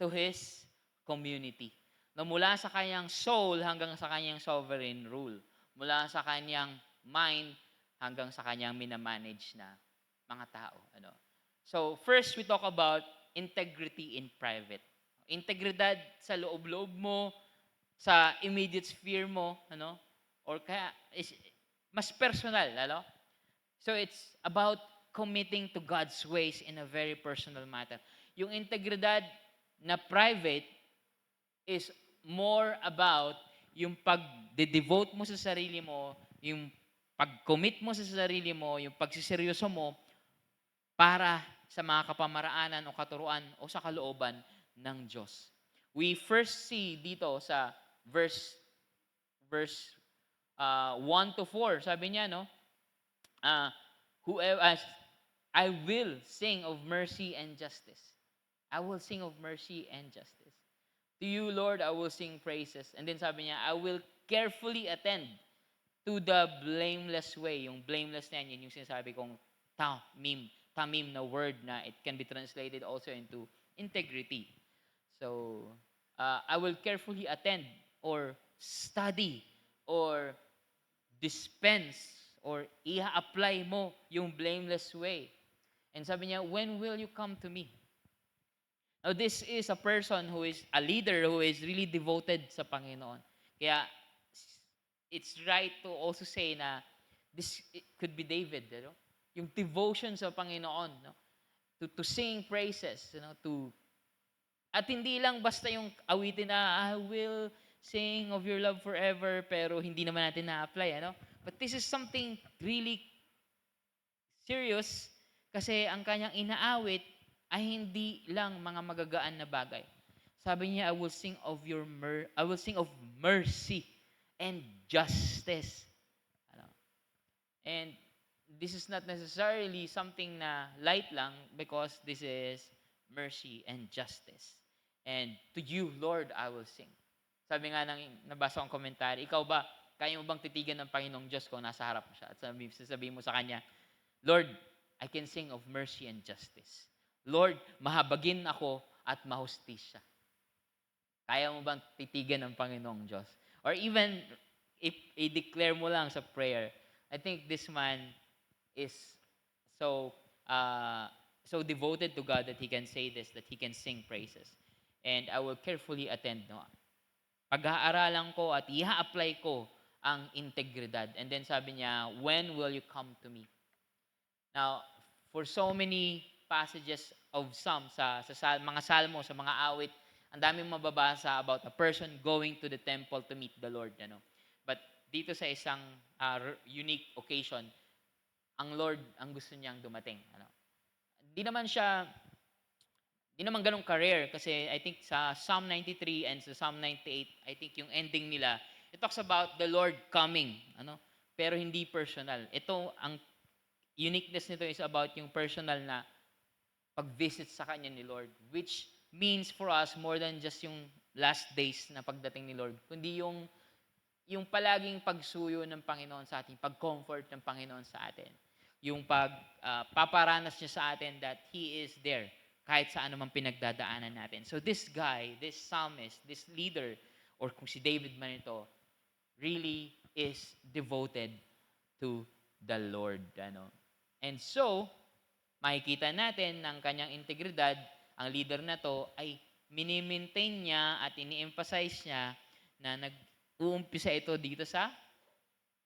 to his community. Mula sa kanyang soul hanggang sa kanyang sovereign rule. Mula sa kanyang mind hanggang sa kanyang minamanage na mga tao. So first, we talk about integrity in private. Integridad sa loob-loob mo, sa immediate sphere mo, or kaya mas personal, So it's about committing to God's ways in a very personal matter. Yung integridad na private is more about yung pag-devote mo sa sarili mo, yung pag-commit mo sa sarili mo, yung pagsiseryoso mo para sa mga kapamaraanan o katuruan o sa kalooban ng Diyos. We first see dito sa verse 1 to 4, sabi niya, whoever, I will sing of mercy and justice. I will sing of mercy and justice. To you, Lord, I will sing praises. And then sabi niya, I will carefully attend to the blameless way. Yung blameless na yan, yung sinasabi kong tamim na word na it can be translated also into integrity. So, I will carefully attend or study or dispense or i-apply mo yung blameless way. And sabi niya, when will you come to me? Now, this is a person who is a leader who is really devoted sa Panginoon. Kaya, it's right to also say na this could be David, yung devotion sa Panginoon, to sing praises, at hindi lang basta yung awitin na, I will sing of your love forever, pero hindi naman natin na-apply, But this is something really serious kasi ang kanyang inaawit ay hindi lang mga magagaan na bagay. Sabi niya, I will sing of mercy and justice. And this is not necessarily something na light lang because this is mercy and justice. And to you, Lord, I will sing. Sabi nga nabasa kong komentary, ikaw ba, kaya mo bang titigan ng Panginoong Diyos kung nasa harap mo siya? At sasabihin mo sa Kanya, Lord, I can sing of mercy and justice. Lord, mahabagin ako at mahustisya. Kaya mo bang titigan ng Panginoong Diyos? Or even, if i-declare mo lang sa prayer, I think this man is so devoted to God that he can say this, that he can sing praises. And I will carefully attend. Pag-aaralan ko at i-apply ko ang integridad. And then sabi niya, when will you come to me? Now, for so many passages of Psalms, sa mga salmo, sa mga awit, ang daming mababasa about a person going to the temple to meet the Lord. But dito sa isang unique occasion, ang Lord ang gusto niyang dumating. Ano? Di naman siya, di naman ganun ka-rare kasi I think sa Psalm 93 and sa Psalm 98, I think yung ending nila, it talks about the Lord coming. Ano? Pero hindi personal. Ito, ang uniqueness nito is about yung personal na pag-visit sa Kanya ni Lord, which means for us more than just yung last days na pagdating ni Lord, kundi yung palaging pagsuyo ng Panginoon sa atin, pag-comfort ng Panginoon sa atin, yung paparanas niya sa atin that He is there kahit sa anumang pinagdadaanan natin. So this guy, this psalmist, this leader, or kung si David man ito, really is devoted to the Lord. Ano? And so, makikita natin ng kanyang integridad, ang leader na to ay mini-maintain niya at ini-emphasize niya na nag-uumpisa ito dito sa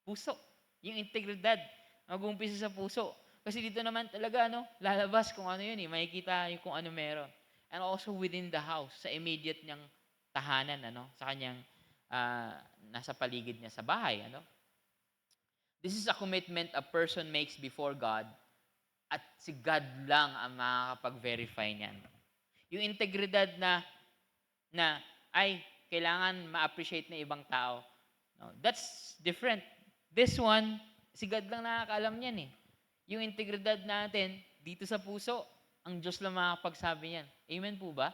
puso. Yung integridad, mag-uumpisa sa puso. Kasi dito naman talaga, lalabas kung ano yun makikita yung kung ano meron. And also within the house, sa immediate niyang tahanan, sa kanyang nasa paligid niya sa bahay, This is a commitment a person makes before God at si God lang ang makakapag-verify niyan. Yung integridad na ay kailangan ma-appreciate ng ibang tao. No, that's different. This one, si God lang nakakaalam niyan eh. Yung integridad natin dito sa puso, ang Diyos lang makakapagsabi niyan. Amen po ba?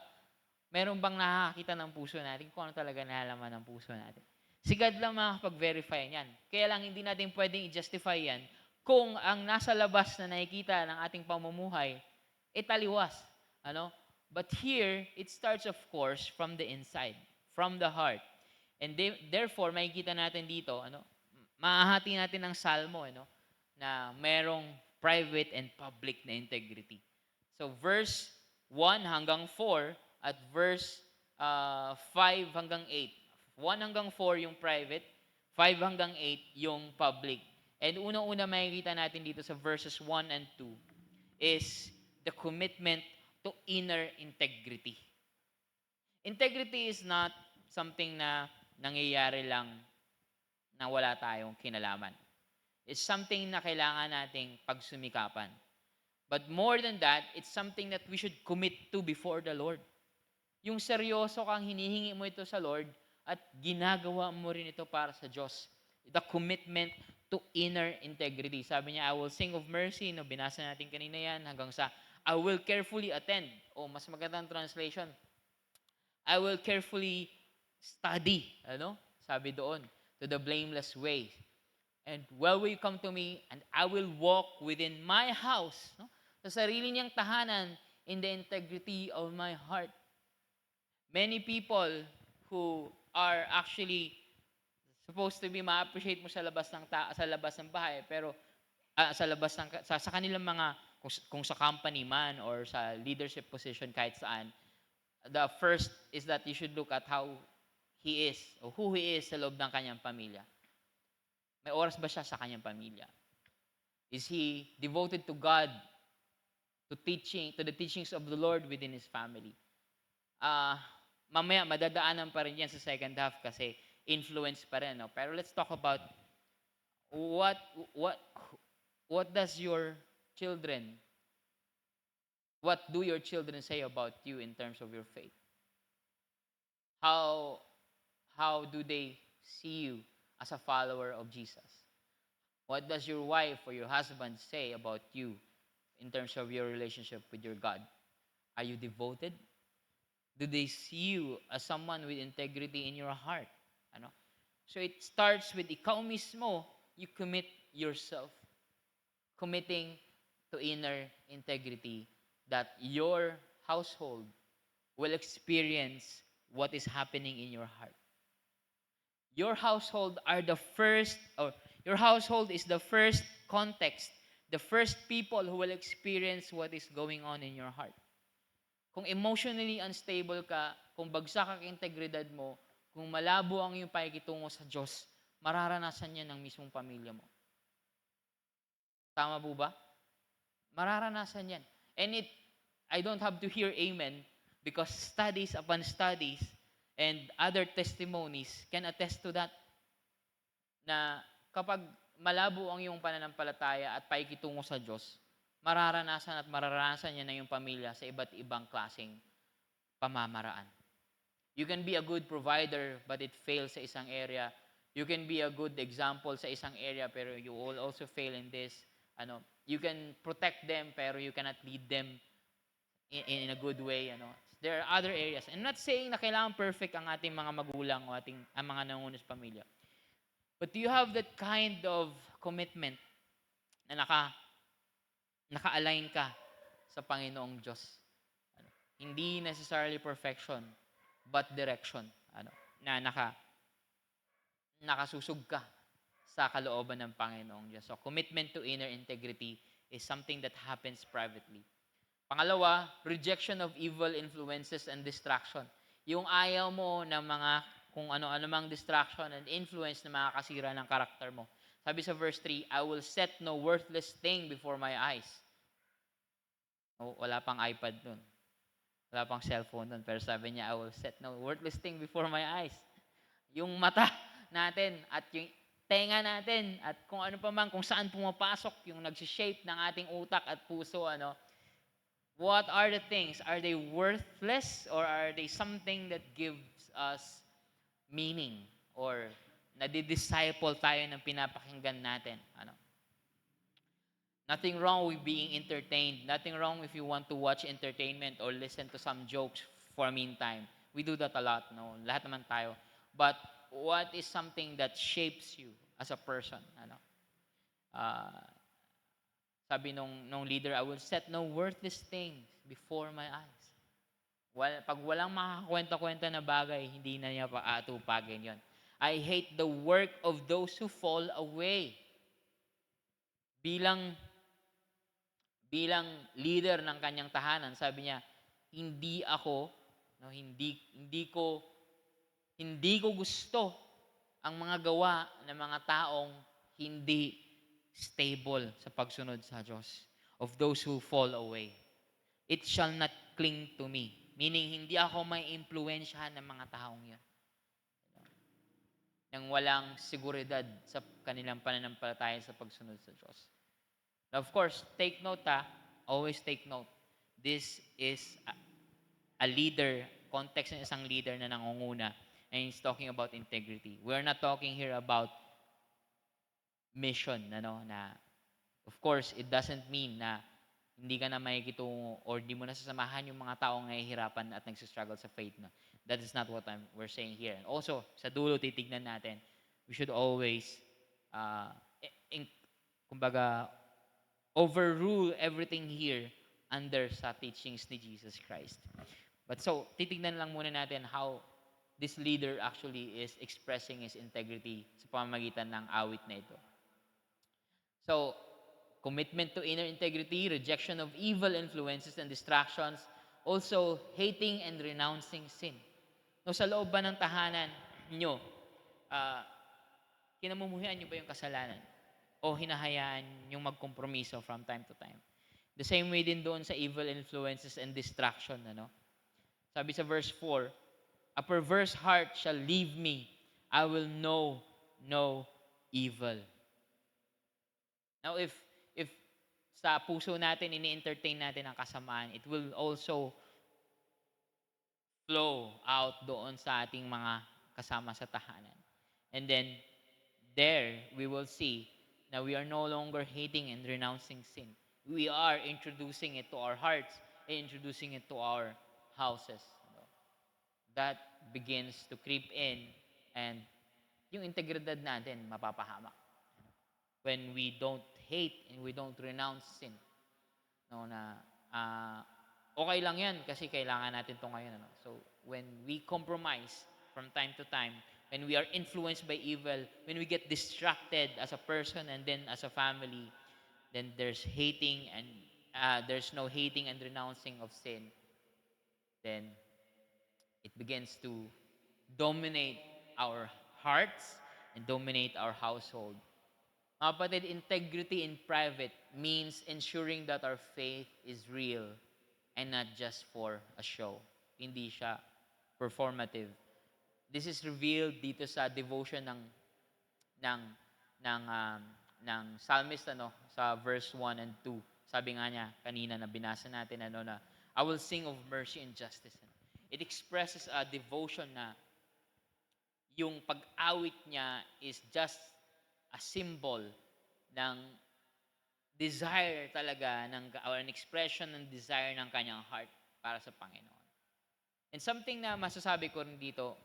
Meron bang nakakita ng puso natin kung ano talaga nalalaman ng puso natin? Si God lang makakapag-verify niyan. Kaya lang hindi natin pwedeng i-justify yan kung ang nasa labas na nakikita ng ating pamumuhay taliwas. But here, it starts of course from the inside, from the heart. And therefore, makikita natin dito, maahati natin ng salmo, na merong private and public na integrity. So verse 1 hanggang 4 at verse 5 hanggang 8. 1 hanggang 4 yung private, 5 hanggang 8 yung public. And unang-una makikita natin dito sa verses 1 and 2 is the commitment to inner integrity. Integrity is not something na nangyayari lang na wala tayong kinalaman. It's something na kailangan nating pagsumikapan. But more than that, it's something that we should commit to before the Lord. Yung seryoso kang hinihingi mo ito sa Lord at ginagawa mo rin ito para sa Diyos. The commitment to inner integrity. Sabi niya, I will sing of mercy. Binasa natin kanina yan hanggang sa I will carefully attend. O mas magandang translation. I will carefully study. Sabi doon, to the blameless way. And well will you come to me and I will walk within my house. Sa sarili niyang tahanan in the integrity of my heart. Many people who are actually supposed to be ma-appreciate mo sa labas ng bahay pero sa labas ng sa kanilang mga kung sa company man or sa leadership position kahit saan, the first is that you should look at how he is o who he is sa loob ng kanyang pamilya. May oras ba siya sa kanyang pamilya? Is he devoted to God, to the teachings of the Lord within his family? Mamaya madadaanan pa rin yan sa second half kasi influence pa rin. Pero let's talk about what does your children, what do your children say about you in terms of your faith? How do they see you as a follower of Jesus? What does your wife or your husband say about you in terms of your relationship with your God? Are you devoted? Do they see you as someone with integrity in your heart? So it starts with ikaw mismo, you commit yourself. Committing to inner integrity that your household will experience what is happening in your heart. Your household your household is the first context, the first people who will experience what is going on in your heart. Kung emotionally unstable ka, kung bagsak ang integridad mo, kung malabo ang iyong pakikitungo sa Diyos, mararanasan yan ng mismong pamilya mo. Tama po ba? Mararanasan yan. And I don't have to hear amen because studies upon studies and other testimonies can attest to that. na kapag malabo ang iyong pananampalataya at paikitungo sa Diyos, mararanasan niya na yung pamilya sa iba't ibang klaseng pamamaraan. You can be a good provider but it fails sa isang area. You can be a good example sa isang area pero you will also fail in this. You can protect them pero you cannot lead them in a good way. There are other areas. I'm not saying na kailangan perfect ang ating mga magulang o ang mga nangunguno sa pamilya. But do you have that kind of commitment na naka-align ka sa Panginoong Diyos? Hindi necessarily perfection, but direction. Na nakasusog ka sa kalooban ng Panginoong Diyos. So, commitment to inner integrity is something that happens privately. Pangalawa, rejection of evil influences and distraction. Yung ayaw mo ng mga kung ano-ano mang distraction and influence na makakasira ng karakter mo. Sabi sa verse 3, I will set no worthless thing before my eyes. Wala pang iPad nun. Wala pang cellphone nun. Pero sabi niya, I will set no worthless thing before my eyes. Yung mata natin at yung tenga natin at kung ano pa man, kung saan pumapasok yung nagsishape ng ating utak at puso, what are the things? Are they worthless or are they something that gives us meaning or nadidisciple tayo ng pinapakinggan natin? Nothing wrong with being entertained. Nothing wrong if you want to watch entertainment or listen to some jokes for a meantime. We do that a lot, no? Lahat naman tayo. But what is something that shapes you as a person? Sabi nung leader, I will set no worthless things before my eyes. Pag walang makakakwenta-kwenta na bagay, hindi na niya paatupagin yon. I hate the work of those who fall away. Bilang leader ng kanyang tahanan, sabi niya, hindi ko gusto ang mga gawa ng mga taong hindi stable sa pagsunod sa Diyos, of those who fall away. It shall not cling to me. Meaning, hindi ako may impluwensyahan ng mga taong yun. Nang walang seguridad sa kanilang pananampalataya sa pagsunod sa Diyos. Now, of course, take note always take note. This is a leader, context ng isang leader na nangunguna, and he's talking about integrity. We're not talking here about mission, na of course, it doesn't mean na hindi ka na makikitungo or di mo nasasamahan yung mga taong nahihirapan at nagsistruggle sa faith. No? That is not what we're saying here. And also, sa dulo, titignan natin, we should always, overrule everything here under sa teachings ni Jesus Christ. But so, titignan lang muna natin how this leader actually is expressing his integrity sa pamamagitan ng awit na ito. So, commitment to inner integrity, rejection of evil influences and distractions, also hating and renouncing sin. No, sa loob ba ng tahanan nyo, kinamumuhian nyo ba yung kasalanan? O hinahayaan yung magkompromiso from time to time? The same way din doon sa evil influences and distraction. Sabi sa verse 4, a perverse heart shall leave me. I will know no evil. Now, if sa puso natin, ini-entertain natin ang kasamaan, it will also flow out doon sa ating mga kasama sa tahanan. And then, there, we will see na we are no longer hating and renouncing sin. We are introducing it to our hearts and introducing it to our houses. That begins to creep in and yung integridad natin mapapahamak. When we don't hate and we don't renounce sin. Okay lang yan kasi kailangan natin ito ngayon. So, when we compromise from time to time, when we are influenced by evil, when we get distracted as a person and then as a family, then there's no hating and renouncing of sin. Then, it begins to dominate our hearts and dominate our household. Mga kapatid, integrity in private means ensuring that our faith is real and not just for a show. Hindi siya performative. This is revealed dito sa devotion ng ng psalmist sa verse 1 and 2. Sabi nga niya kanina na binasa natin na I will sing of mercy and justice. It expresses a devotion na yung pag-awit niya is just a symbol ng desire talaga or an expression ng desire ng kanyang heart para sa Panginoon. And something na masasabi ko rin dito,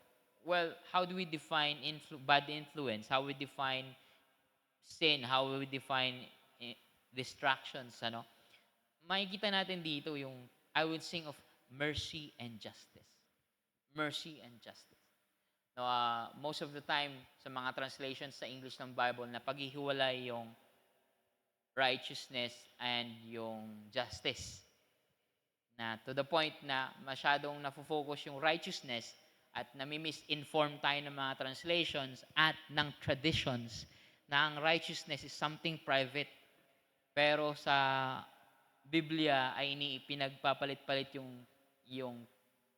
well, how do we define bad influence? How we define sin? How we define distractions? Makikita natin dito yung I will sing of mercy and justice. Mercy and justice. Most of the time, sa mga translations sa English ng Bible, na paghihiwalay yung righteousness and yung justice. Na to the point na masyadong nafo-focus yung righteousness at nami-misinform tayo ng mga translations at ng traditions na ang righteousness is something private. Pero sa Biblia ay pinagpapalit-palit yung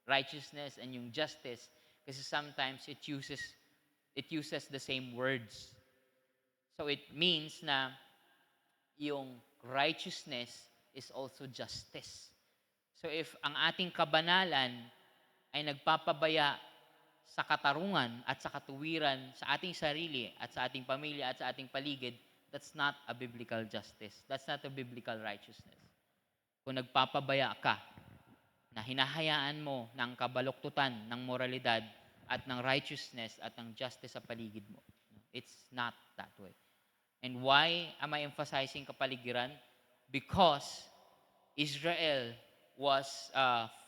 righteousness and yung justice kasi sometimes it uses the same words. So it means na yung righteousness is also justice. So if ang ating kabanalan ay nagpapabaya sa katarungan at sa katuwiran sa ating sarili at sa ating pamilya at sa ating paligid, that's not a biblical justice. That's not a biblical righteousness. Kung nagpapabaya ka na hinahayaan mo ng kabaluktutan ng moralidad at ng righteousness at ng justice sa paligid mo, it's not that way. And why am I emphasizing kapaligiran? Because Israel was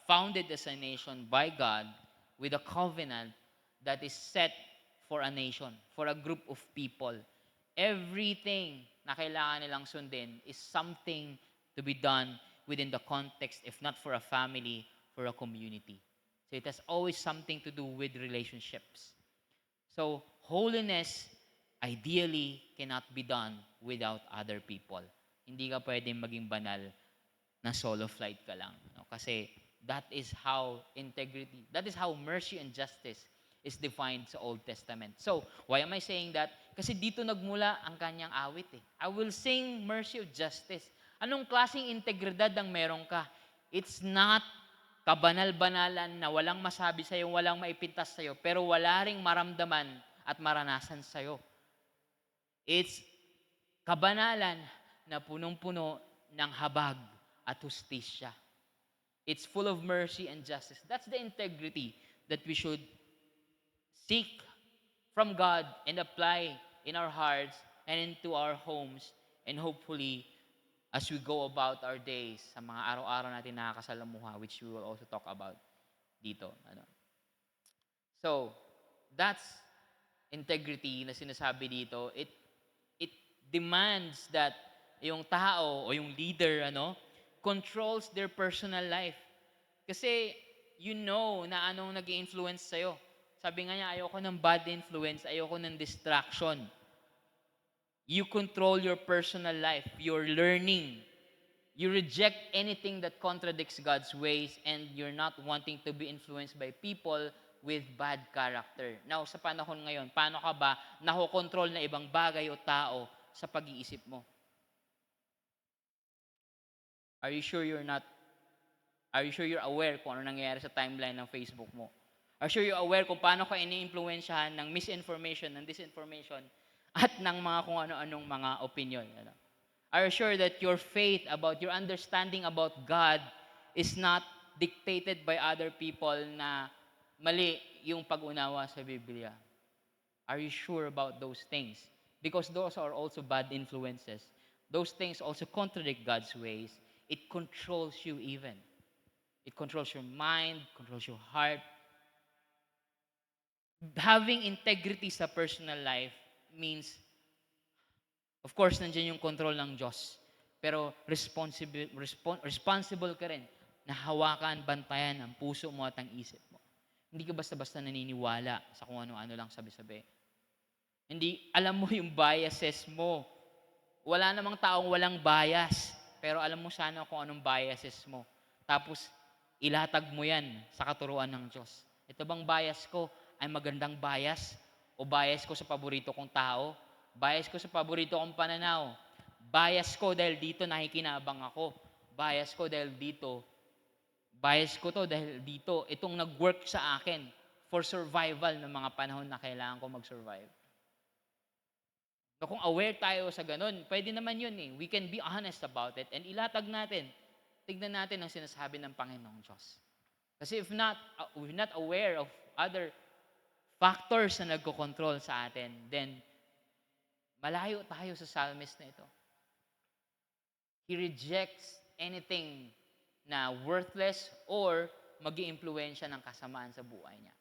founded as a nation by God with a covenant that is set for a nation, for a group of people. Everything na kailangan nilang sundin is something to be done within the context, if not for a family, for a community. So it has always something to do with relationships. So holiness ideally cannot be done without other people. Hindi ka pwedeng maging banal na solo flight ka lang. Kasi that is how integrity, that is how mercy and justice is defined sa Old Testament. So, why am I saying that? Kasi dito nagmula ang kanyang awit eh. I will sing mercy of justice. Anong klaseng integridad ang meron ka? It's not kabanal-banalan na walang masabi sa'yo, walang maipintas sa'yo, pero wala ring maramdaman at maranasan sa'yo. It's kabanalan na punong-puno ng habag at hustisya. It's full of mercy and justice. That's the integrity that we should seek from God and apply in our hearts and into our homes, and hopefully as we go about our days sa mga araw-araw natin nakakasalamuha, which we will also talk about dito. So, that's integrity na sinasabi dito. It demands that yung tao o yung leader controls their personal life. Kasi you know na anong nag-influence sa'yo. Sabi nga niya, ayoko ng bad influence, ayoko ng distraction. You control your personal life, your learning. You reject anything that contradicts God's ways, and you're not wanting to be influenced by people with bad character. Now, sa panahon ngayon, paano ka ba nakokontrol na ibang bagay o tao sa pag-iisip mo? Are you sure you're aware kung ano nangyayari sa timeline ng Facebook mo? Are you sure you're aware kung paano ka ini-influensyahan ng misinformation, ng disinformation, at ng mga kung ano-anong mga opinion? Are you sure that your faith about, your understanding about God is not dictated by other people na mali yung pag-unawa sa Biblia? Are you sure about those things? Because those are also bad influences. Those things also contradict God's ways. It controls you even. It controls your mind, controls your heart. Having integrity sa personal life means, of course, nandiyan yung control ng Diyos. Pero responsible ka rin na hawakan, bantayan ang puso mo at ang isip mo. Hindi ka basta-basta naniniwala sa kung ano-ano lang sabi-sabi. Hindi alam mo yung biases mo. Wala namang taong walang bias, pero alam mo sana kung anong biases mo. Tapos, ilatag mo yan sa katuruan ng Diyos. Ito bang bias ko ay magandang bias? O bias ko sa paborito kong tao? Bias ko sa paborito kong pananaw. Bias ko dahil dito nakikinabang ako. Bias ko dahil dito. Bias ko to dahil dito. Itong nag-work sa akin for survival ng mga panahon na kailangan ko mag-survive. So kung aware tayo sa ganun, pwede naman yun eh. We can be honest about it and ilatag natin. Tignan natin ang sinasabi ng Panginoong Diyos. Kasi if not, we're not aware of other factors na nagkocontrol sa atin, then malayo tayo sa psalmist na ito. He rejects anything na worthless or mag-iimpluwensya ng kasamaan sa buhay niya.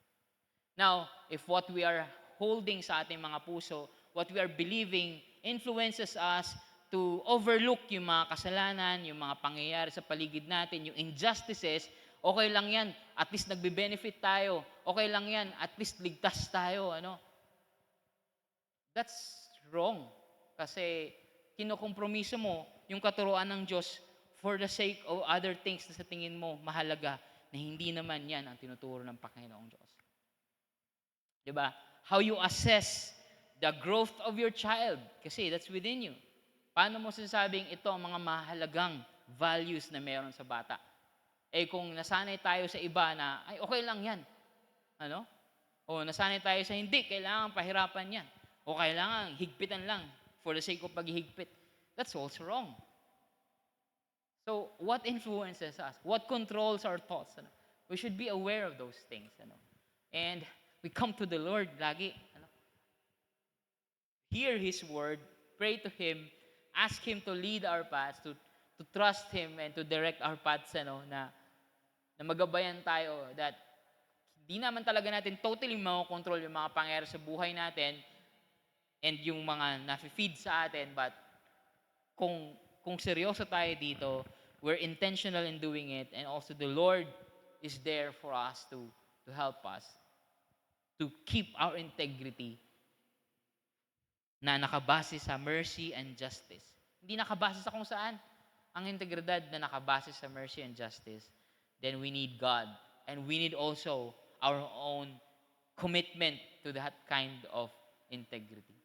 Now, if what we are holding sa ating mga puso, what we are believing, influences us to overlook yung mga kasalanan, yung mga pangyayari sa paligid natin, yung injustices, okay lang yan. At least nagbe-benefit tayo. Okay lang yan. At least ligtas tayo. That's wrong. Kasi kinokompromiso mo yung katuruan ng Diyos for the sake of other things na sa tingin mo mahalaga na hindi naman yan ang tinuturo ng Panginoong Diyos. Diba? How you assess the growth of your child. Kasi that's within you. Paano mo sinasabing ito ang mga mahalagang values na meron sa bata? Eh kung nasanay tayo sa iba na, ay okay lang yan. O nasanay tayo sa hindi, kailangan pahirapan yan. O kailangan higpitan lang for the sake of paghihigpit. That's also wrong. So, what influences us? What controls our thoughts? We should be aware of those things. And we come to the Lord lagi. Hear His word, pray to Him, ask Him to lead our paths, to trust Him and to direct our paths, na magabayan tayo that hindi naman talaga natin totally makokontrol yung mga pangyayari sa buhay natin and yung mga nafe-feed sa atin, but kung seryoso tayo dito, we're intentional in doing it, and also the Lord is there for us to help us to keep our integrity na nakabase sa mercy and justice. Hindi nakabase sa kung saan. Ang integridad na nakabase sa mercy and justice, then we need God. And we need also our own commitment to that kind of integrity.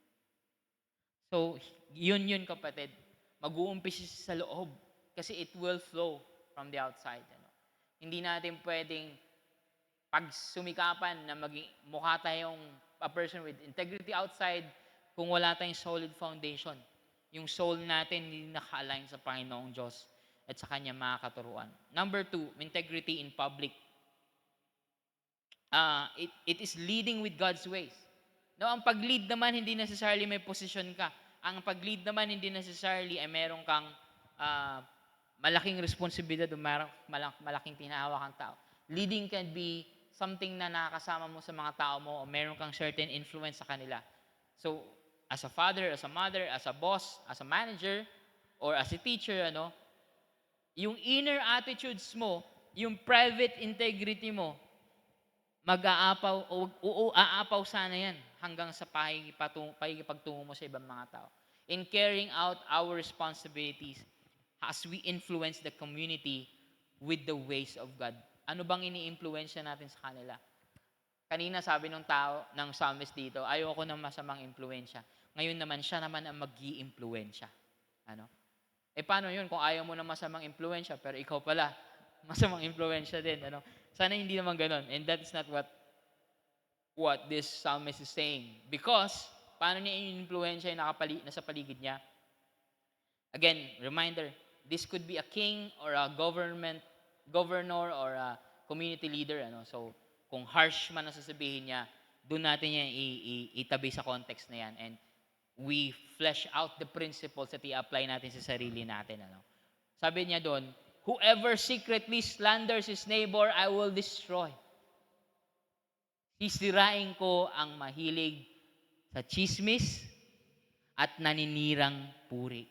So, yun kapatid. Mag-uumpisa sa loob kasi it will flow from the outside. Hindi natin pwedeng pagsumikapan na maging mukha tayong a person with integrity outside kung wala tayong solid foundation. Yung soul natin hindi naka-align sa Panginoong Diyos at sa Kanya mga katuruan. Number 2, integrity in public. It is leading with God's ways. No, ang pag-lead naman hindi necessarily may position ka. Ang pag-lead naman hindi necessarily ay meron kang malaking responsibilidad o malaking tinahawak ang tao. Leading can be something na nakakasama mo sa mga tao mo o meron kang certain influence sa kanila. So, as a father, as a mother, as a boss, as a manager, or as a teacher, yung inner attitudes mo, yung private integrity mo, mag-aapaw o aapaw sana yan hanggang sa pakikipagtungo mo sa ibang mga tao. In carrying out our responsibilities as we influence the community with the ways of God. Ano bang ini-influensya natin sa kanila? Kanina sabi ng tao, ng psalmist dito, ayoko ng masamang impluensya. Ngayon naman, siya naman ang mag-i-impluensya. Paano yun kung ayaw mo ng masamang impluensya, pero ikaw pala, masamang impluensya din. Sana hindi naman ganun. And that is not what this psalmist is saying. Because, paano niya i-influensya yung nasa paligid niya? Again, reminder, this could be a king or a governor or a community leader. So, kung harsh man ang sasabihin niya, doon natin yan itabi sa context na yan. And we flesh out the principles at i-apply natin sa sarili natin. Sabi niya doon, whoever secretly slanders his neighbor, I will destroy. Sisirain ko ang mahilig sa chismis at naninirang puri.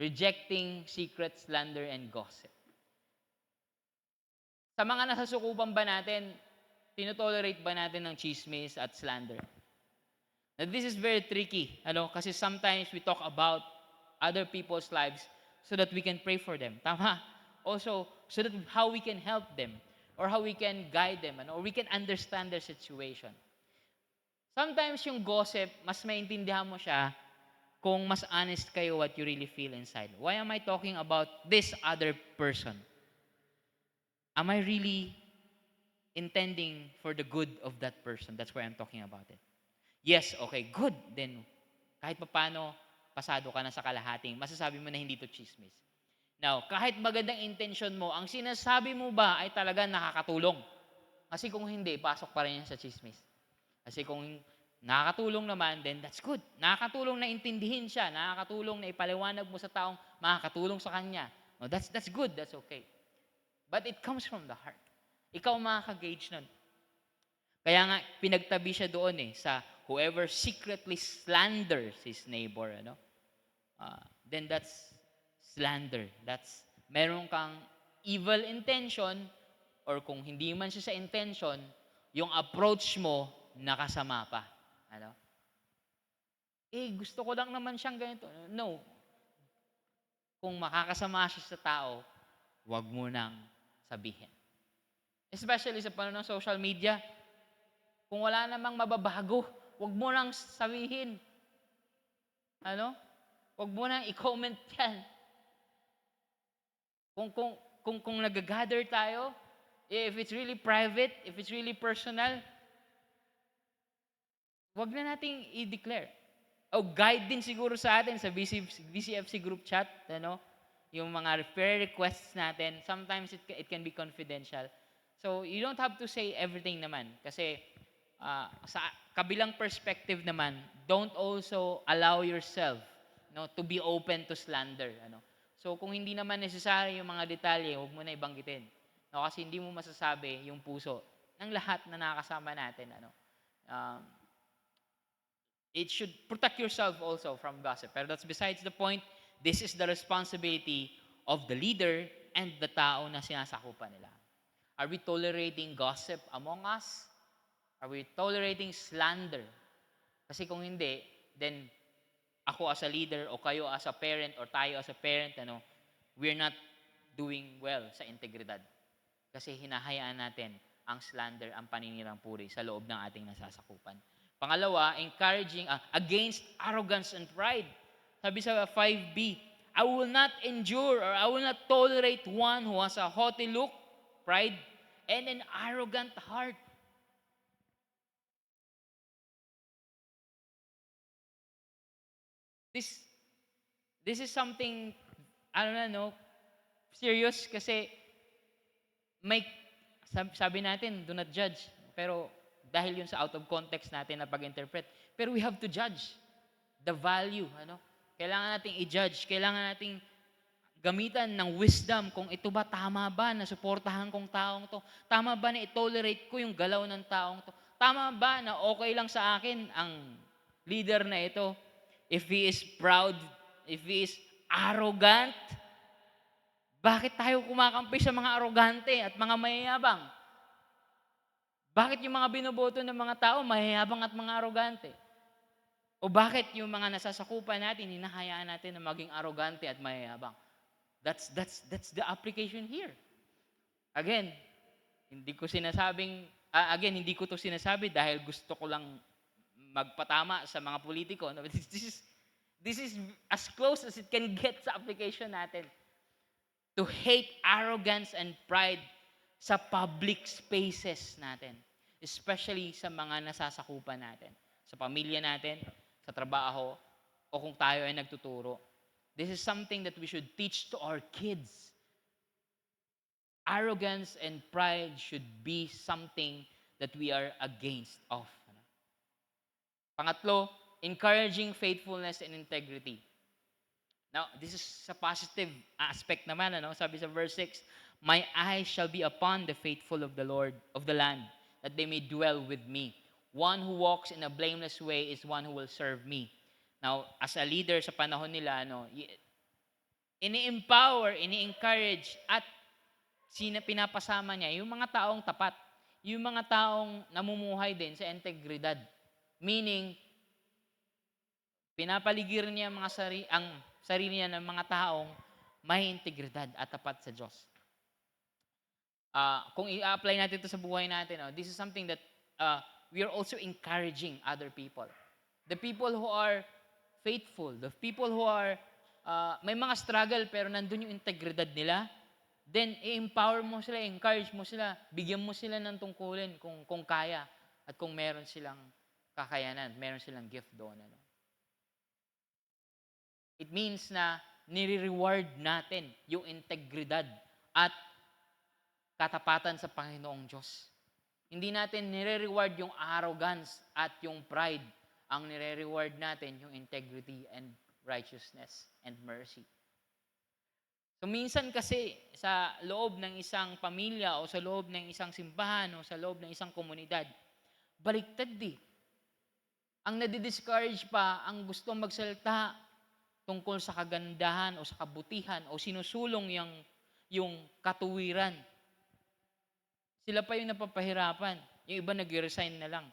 Rejecting secret slander and gossip. Sa mga nasasukupan ba natin, tinotolerate ba natin ng chismis at slander? Now, this is very tricky, kasi sometimes we talk about other people's lives so that we can pray for them. Tama? Also, so that how we can help them or how we can guide them or we can understand their situation. Sometimes yung gossip, mas maintindihan mo siya kung mas honest kayo what you really feel inside. Why am I talking about this other person? Am I really intending for the good of that person? That's why I'm talking about it. Yes, okay, good. Then, kahit papano, pasado ka na sa kalahating, masasabi mo na hindi to chismis. Now, kahit magandang intention mo, ang sinasabi mo ba ay talaga nakakatulong? Kasi kung hindi, pasok pa rin yan sa chismis. Kasi kung nakakatulong naman, then that's good. Nakakatulong na intindihin siya, nakakatulong na ipaliwanag mo sa taong makakatulong sa kanya. No, that's good, that's okay. But it comes from the heart. Ikaw makaka-gauge nun. Kaya nga, pinagtabi siya doon sa whoever secretly slanders his neighbor, then that's slander. That's, meron kang evil intention, or kung hindi man siya sa intention, yung approach mo, nakasama pa. Gusto ko lang naman siyang ganito. No. Kung makakasama siya sa tao, wag mo nang sabihin. Especially sa panahon ng social media, kung wala namang mababago, wag mo nang sabihin. Wag mo nang i-comment yan. Kung nag-gather tayo, if it's really private, if it's really personal, wag na nating i-declare. Guide din siguro sa atin sa VCFC group chat, yung mga prayer requests natin, sometimes it can be confidential. So, you don't have to say everything naman. Kasi, sa kabilang perspective naman, don't also allow yourself to be open to slander. So, kung hindi naman necessary yung mga detalye, huwag mo na ibanggitin. Kasi hindi mo masasabi yung puso ng lahat na nakakasama natin. It should protect yourself also from gossip. Pero that's besides the point. This is the responsibility of the leader and the tao na sinasakupan nila. Are we tolerating gossip among us? Are we tolerating slander? Kasi kung hindi, then ako as a leader o kayo as a parent or tayo as a parent, we're not doing well sa integridad. Kasi hinahayaan natin ang slander, ang paninirang puri sa loob ng ating nasasakupan. Pangalawa, encouraging against arrogance and pride. Sabi sa 5b, I will not endure or I will not tolerate one who has a haughty look, pride, and an arrogant heart. This is something, serious kasi may, sabi natin, do not judge. Pero dahil yun sa out of context natin na pag-interpret. Pero we have to judge the value. Kailangan nating i-judge. Kailangan nating gamitan ng wisdom kung ito ba tama ba na suportahan kong taong to. Tama ba na i-tolerate ko yung galaw ng taong to. Tama ba na okay lang sa akin ang leader na ito. If he is proud, if he is arrogant, bakit tayo kumakampi sa mga arrogante at mga mayayabang? Bakit yung mga binoboto ng mga tao mayayabang at mga arrogante? O bakit yung mga nasasakupan natin, hinahayaan natin na maging arrogante at mayayabang? That's the application here. Again, hindi ko to sinasabi dahil gusto ko lang magpatama sa mga politiko. This is as close as it can get sa application natin. To hate arrogance and pride sa public spaces natin. Especially sa mga nasasakupan natin. Sa pamilya natin, sa trabaho, o kung tayo ay nagtuturo. This is something that we should teach to our kids. Arrogance and pride should be something that we are against of. Pangatlo, encouraging faithfulness and integrity. Now, this is a positive aspect naman. Sabi sa verse 6, my eyes shall be upon the faithful of the Lord of the land, that they may dwell with me. One who walks in a blameless way is one who will serve me. Now, as a leader sa panahon nila, ini-empower, ini-encourage, at pinapasama niya yung mga taong tapat, yung mga taong namumuhay din sa integridad. Meaning, pinapaligiran niya ang sarili niya ng mga taong may integridad at tapat sa Diyos. Kung i-apply natin ito sa buhay natin, this is something that we are also encouraging other people. The people who are faithful, the people who are, may mga struggle pero nandun yung integridad nila, then i-empower mo sila, encourage mo sila, bigyan mo sila ng tungkulin kung kaya at kung meron silang kakayanan, meron silang gift doon. Ano? It means na nire-reward natin yung integridad at katapatan sa Panginoong Diyos. Hindi natin nire-reward yung arrogance at yung pride. Ang nire-reward natin yung integrity and righteousness and mercy. So minsan kasi sa loob ng isang pamilya o sa loob ng isang simbahan o sa loob ng isang komunidad, baliktad Ang nadi-discourage pa ang gustong magsalita tungkol sa kagandahan o sa kabutihan o sinusulong yung katuwiran. Sila pa yung napapahirapan. Yung iba nag-resign na lang.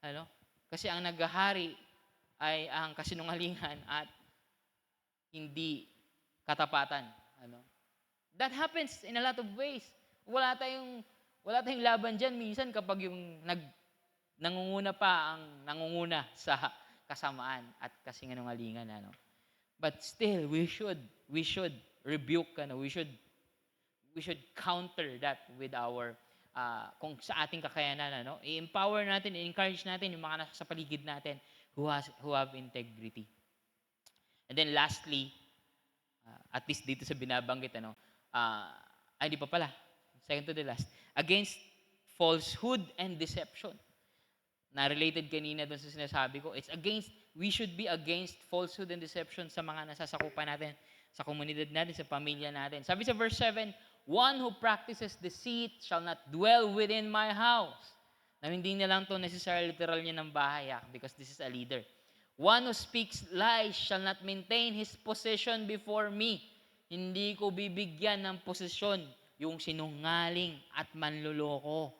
Ano? Kasi ang naghahari ay ang kasinungalingan at hindi katapatan. Ano? That happens in a lot of ways. Wala tayong laban dyan minsan kapag yung nangunguna pa ang nangunguna sa kasamaan at kasinungalingan. Ano? But still, we should rebuke, we should counter that with our kung sa ating kakayanan, i-empower natin, i-encourage natin yung mga nasa paligid natin who have integrity. And then lastly, at least dito sa binabanggit, di pa pala, second to the last, against falsehood and deception. Na-related kanina doon sa sinasabi ko, we should be against falsehood and deception sa mga nasasakupan natin, sa komunidad natin, sa pamilya natin. Sabi sa verse 7, one who practices deceit shall not dwell within my house. Na hindi na lang to necessarily literal niya ng bahay, because this is a leader. One who speaks lies shall not maintain his position before me. Hindi ko bibigyan ng posisyon yung sinungaling at manluloko.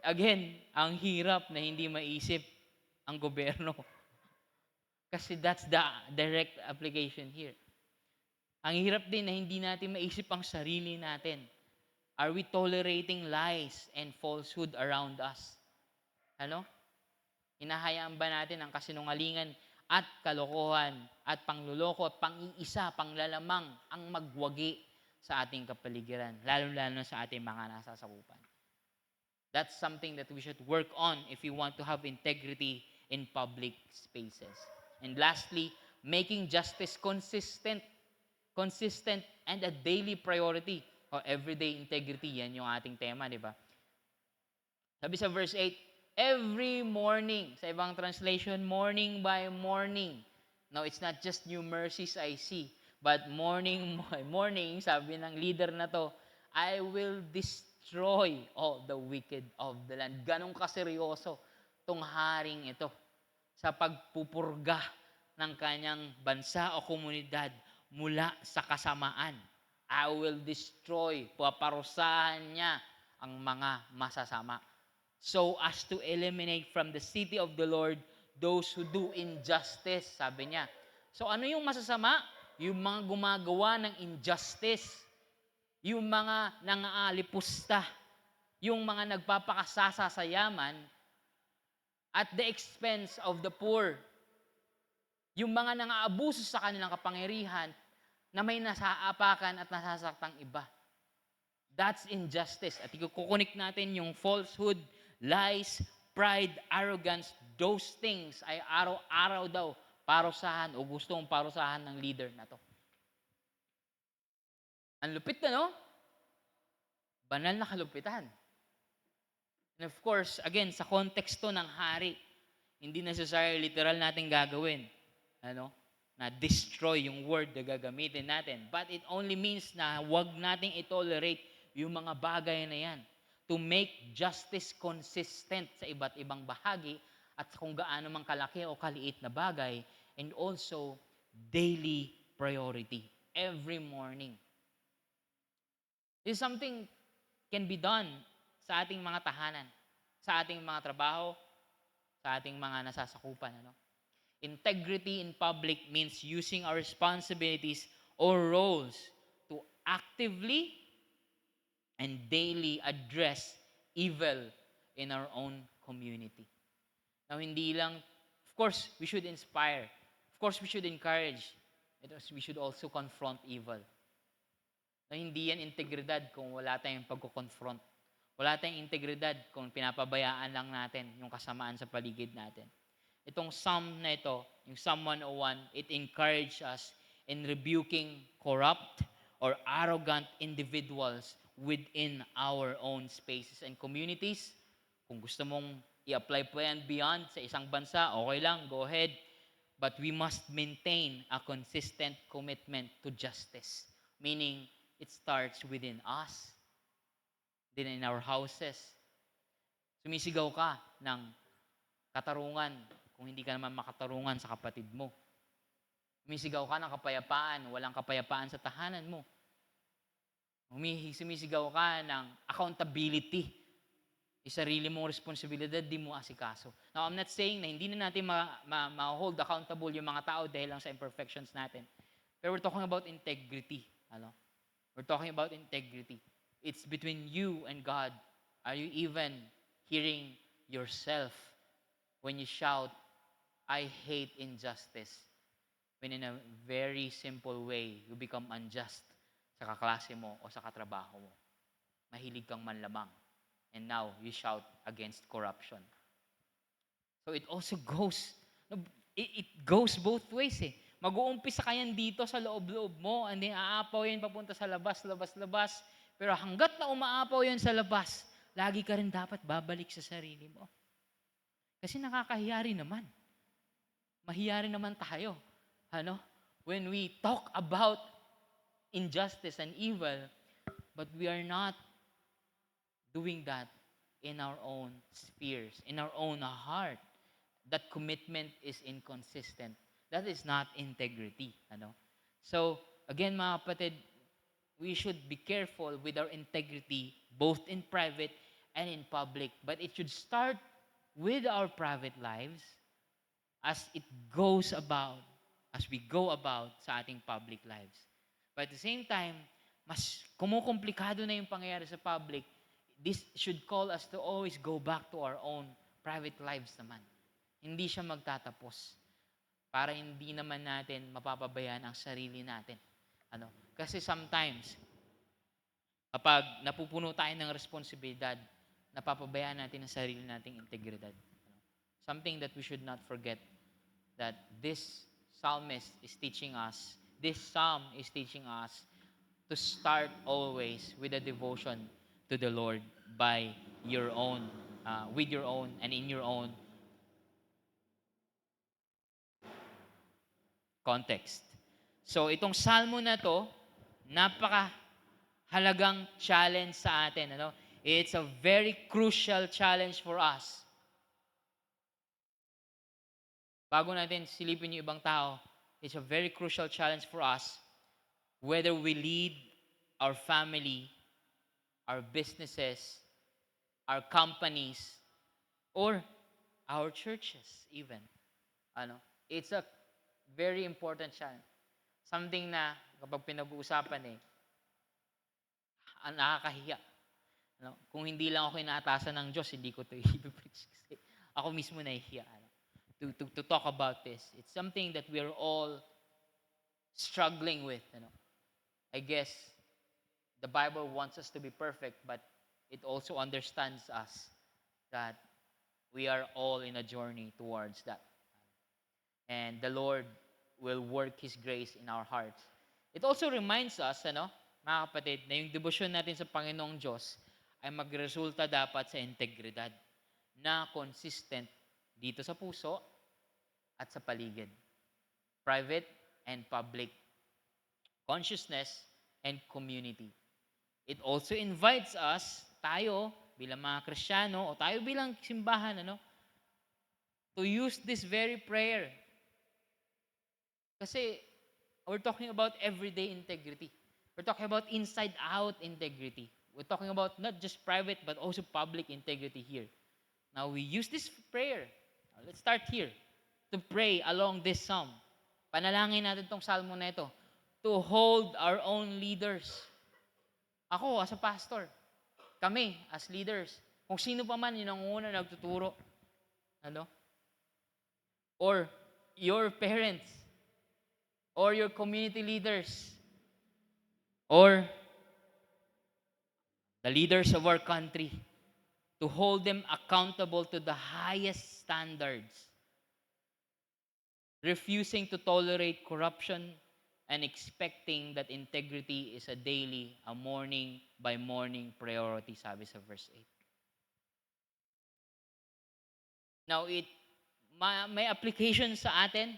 Again, ang hirap na hindi maisip ang gobyerno. Kasi that's the direct application here. Ang hirap din na hindi natin maisip ang sarili natin. Are we tolerating lies and falsehood around us? Hinahayaan ba natin ang kasinungalingan at kalokohan at pangluloko at pang-iisa, panglalamang ang magwagi sa ating kapaligiran, lalo-lalo sa ating mga nasasakupan? That's something that we should work on if we want to have integrity in public spaces. And lastly, making justice consistent and a daily priority o everyday integrity. Yan yung ating tema, di ba? Sabi sa verse 8, every morning, sa ibang translation, morning by morning. Now, it's not just new mercies I see, but morning by morning, sabi ng leader na to, I will destroy all the wicked of the land. Ganong kaseryoso tong haring ito sa pagpupurga ng kanyang bansa o komunidad mula sa kasamaan. I will destroy, paparusahan niya ang mga masasama. So as to eliminate from the city of the Lord those who do injustice, sabi niya. So ano yung masasama? Yung mga gumagawa ng injustice, yung mga nangaalipusta, yung mga nagpapakasasa sa yaman at the expense of the poor, yung mga nangaabuso sa kanilang kapangyarihan na may nasaapakan at nasasaktang iba. That's injustice. At ikukunik natin yung falsehood, lies, pride, arrogance, those things ay araw-araw daw parusahan o gustong parusahan ng leader na to. Ang lupit no? Banal na kalupitan. And of course, again, sa konteksto ng hari, hindi necessarily literal natin gagawin. Na destroy yung word na gagamitin natin. But it only means na wag nating i-tolerate yung mga bagay na yan to make justice consistent sa iba't ibang bahagi at kung gaano mang kalaki o kaliit na bagay, and also daily priority every morning. This is something can be done sa ating mga tahanan, sa ating mga trabaho, sa ating mga nasasakupan. Integrity in public means using our responsibilities or roles to actively and daily address evil in our own community. Now, hindi lang, of course, we should inspire. Of course, we should encourage. We should also confront evil. Na hindi yan integridad kung wala tayong pagko-confront. Wala tayong integridad kung pinapabayaan lang natin yung kasamaan sa paligid natin. Itong Psalm na ito, yung Psalm 101, it encourages us in rebuking corrupt or arrogant individuals within our own spaces and communities. Kung gusto mong i-apply pa yan beyond sa isang bansa, okay lang, go ahead. But we must maintain a consistent commitment to justice. Meaning, it starts within us, din in our houses. Sumisigaw ka ng katarungan kung hindi ka naman makatarungan sa kapatid mo. Sumisigaw ka ng kapayapaan, walang kapayapaan sa tahanan mo. Sumisigaw ka ng accountability. Sarili mong responsibilidad, di mo asikaso. Now, I'm not saying na hindi na natin ma-hold accountable yung mga tao dahil lang sa imperfections natin. Pero we're talking about integrity. We're talking about integrity. It's between you and God. Are you even hearing yourself when you shout, I hate injustice? When in a very simple way, you become unjust sa kaklase mo o sa katrabaho mo. Mahilig kang manlamang. And now, you shout against corruption. So it also goes, it goes both ways eh. Mag-uumpisa ka yan dito sa loob-loob mo, and then aapaw yan papunta sa labas. Pero hanggat na umaapaw yan sa labas, lagi ka rin dapat babalik sa sarili mo. Kasi nakakahiya rin naman. Mahiya rin naman tayo. When we talk about injustice and evil, but we are not doing that in our own spheres, in our own heart. That commitment is inconsistent. That is not integrity. So, again mga kapatid, we should be careful with our integrity both in private and in public. But it should start with our private lives as we go about sa ating public lives. But at the same time, mas kumukomplikado na yung pangyayari sa public. This should call us to always go back to our own private lives naman. Hindi siya magtatapos. Para hindi naman natin mapapabayaan ang sarili natin. Kasi sometimes, kapag napupuno tayo ng responsibilidad, napapabayaan natin ang sarili nating integridad. Something that we should not forget, that this psalm is teaching us to start always with a devotion to the Lord by your own, with your own and in your own context. So itong salmo na to, napakahalagang challenge sa atin. It's a very crucial challenge for us. Bago natin silipin yung ibang tao, it's a very crucial challenge for us whether we lead our family, our businesses, our companies, or our churches even. It's a very important challenge. Something na kapag pinag-uusapan nakakahiya. Kung hindi lang ako inaatasan ng Diyos, hindi ko ito i-preach kasi ako mismo nahihiya. To talk about this. It's something that we're all struggling with. I guess the Bible wants us to be perfect, but it also understands us that we are all in a journey towards that. And the Lord will work His grace in our hearts. It also reminds us, mga kapatid, na yung devotion natin sa Panginoong Diyos ay magresulta dapat sa integridad na consistent dito sa puso at sa paligid. Private and public. Consciousness and community. It also invites us, tayo bilang mga Kristiyano o tayo bilang simbahan, to use this very prayer. Kasi we're talking about everyday integrity. We're talking about inside-out integrity. We're talking about not just private but also public integrity here. Now we use this prayer. Let's start here to pray along this psalm. Panalangin natin tong salmo na ito to hold our own leaders. Ako, as a pastor, kami as leaders, kung sino pa man yung nangunguna nagtuturo, ano? Or your parents, or your community leaders, or the leaders of our country, to hold them accountable to the highest standards, refusing to tolerate corruption and expecting that integrity is a daily, a morning by morning priority, sabi sa verse 8. Now, may application sa atin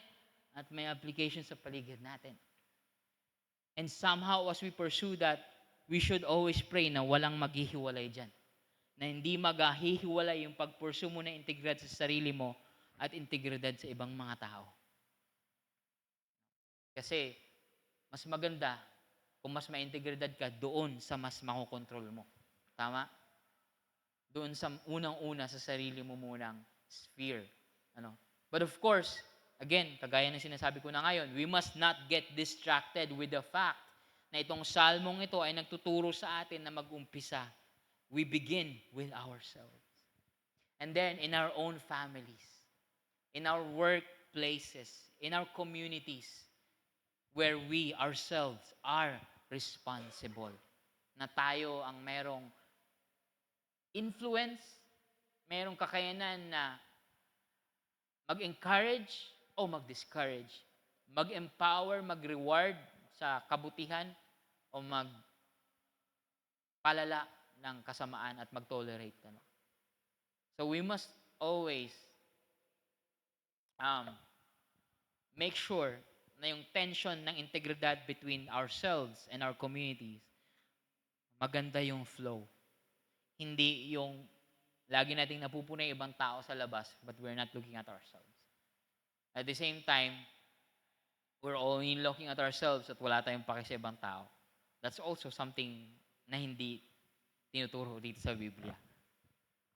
at may application sa paligid natin. And somehow, as we pursue that, we should always pray na walang maghihiwalay dyan. Na hindi maghihiwalay yung pag-pursue mo na integridad sa sarili mo at integridad sa ibang mga tao. Kasi, mas maganda kung mas ma-integridad ka doon sa mas makokontrol mo. Tama? Doon sa unang-una sa sarili mo munang sphere. Ano? But of course, again, kagaya ng sinasabi ko na ngayon, we must not get distracted with the fact na itong salmong ito ay nagtuturo sa atin na mag-umpisa. We begin with ourselves. And then, in our own families, in our workplaces, in our communities, where we ourselves are responsible. Na tayo ang merong influence, merong kakayanan na mag-encourage o mag-discourage, mag-empower, mag-reward sa kabutihan o mag-palala ng kasamaan at mag-tolerate. Ano? So we must always make sure na yung tension ng integridad between ourselves and our communities, maganda yung flow. Hindi yung lagi nating napupunay ibang tao sa labas but we're not looking at ourselves. At the same time, we're only looking at ourselves at wala tayong paki sa ibang tao. That's also something na hindi tinuturo dito sa Biblia.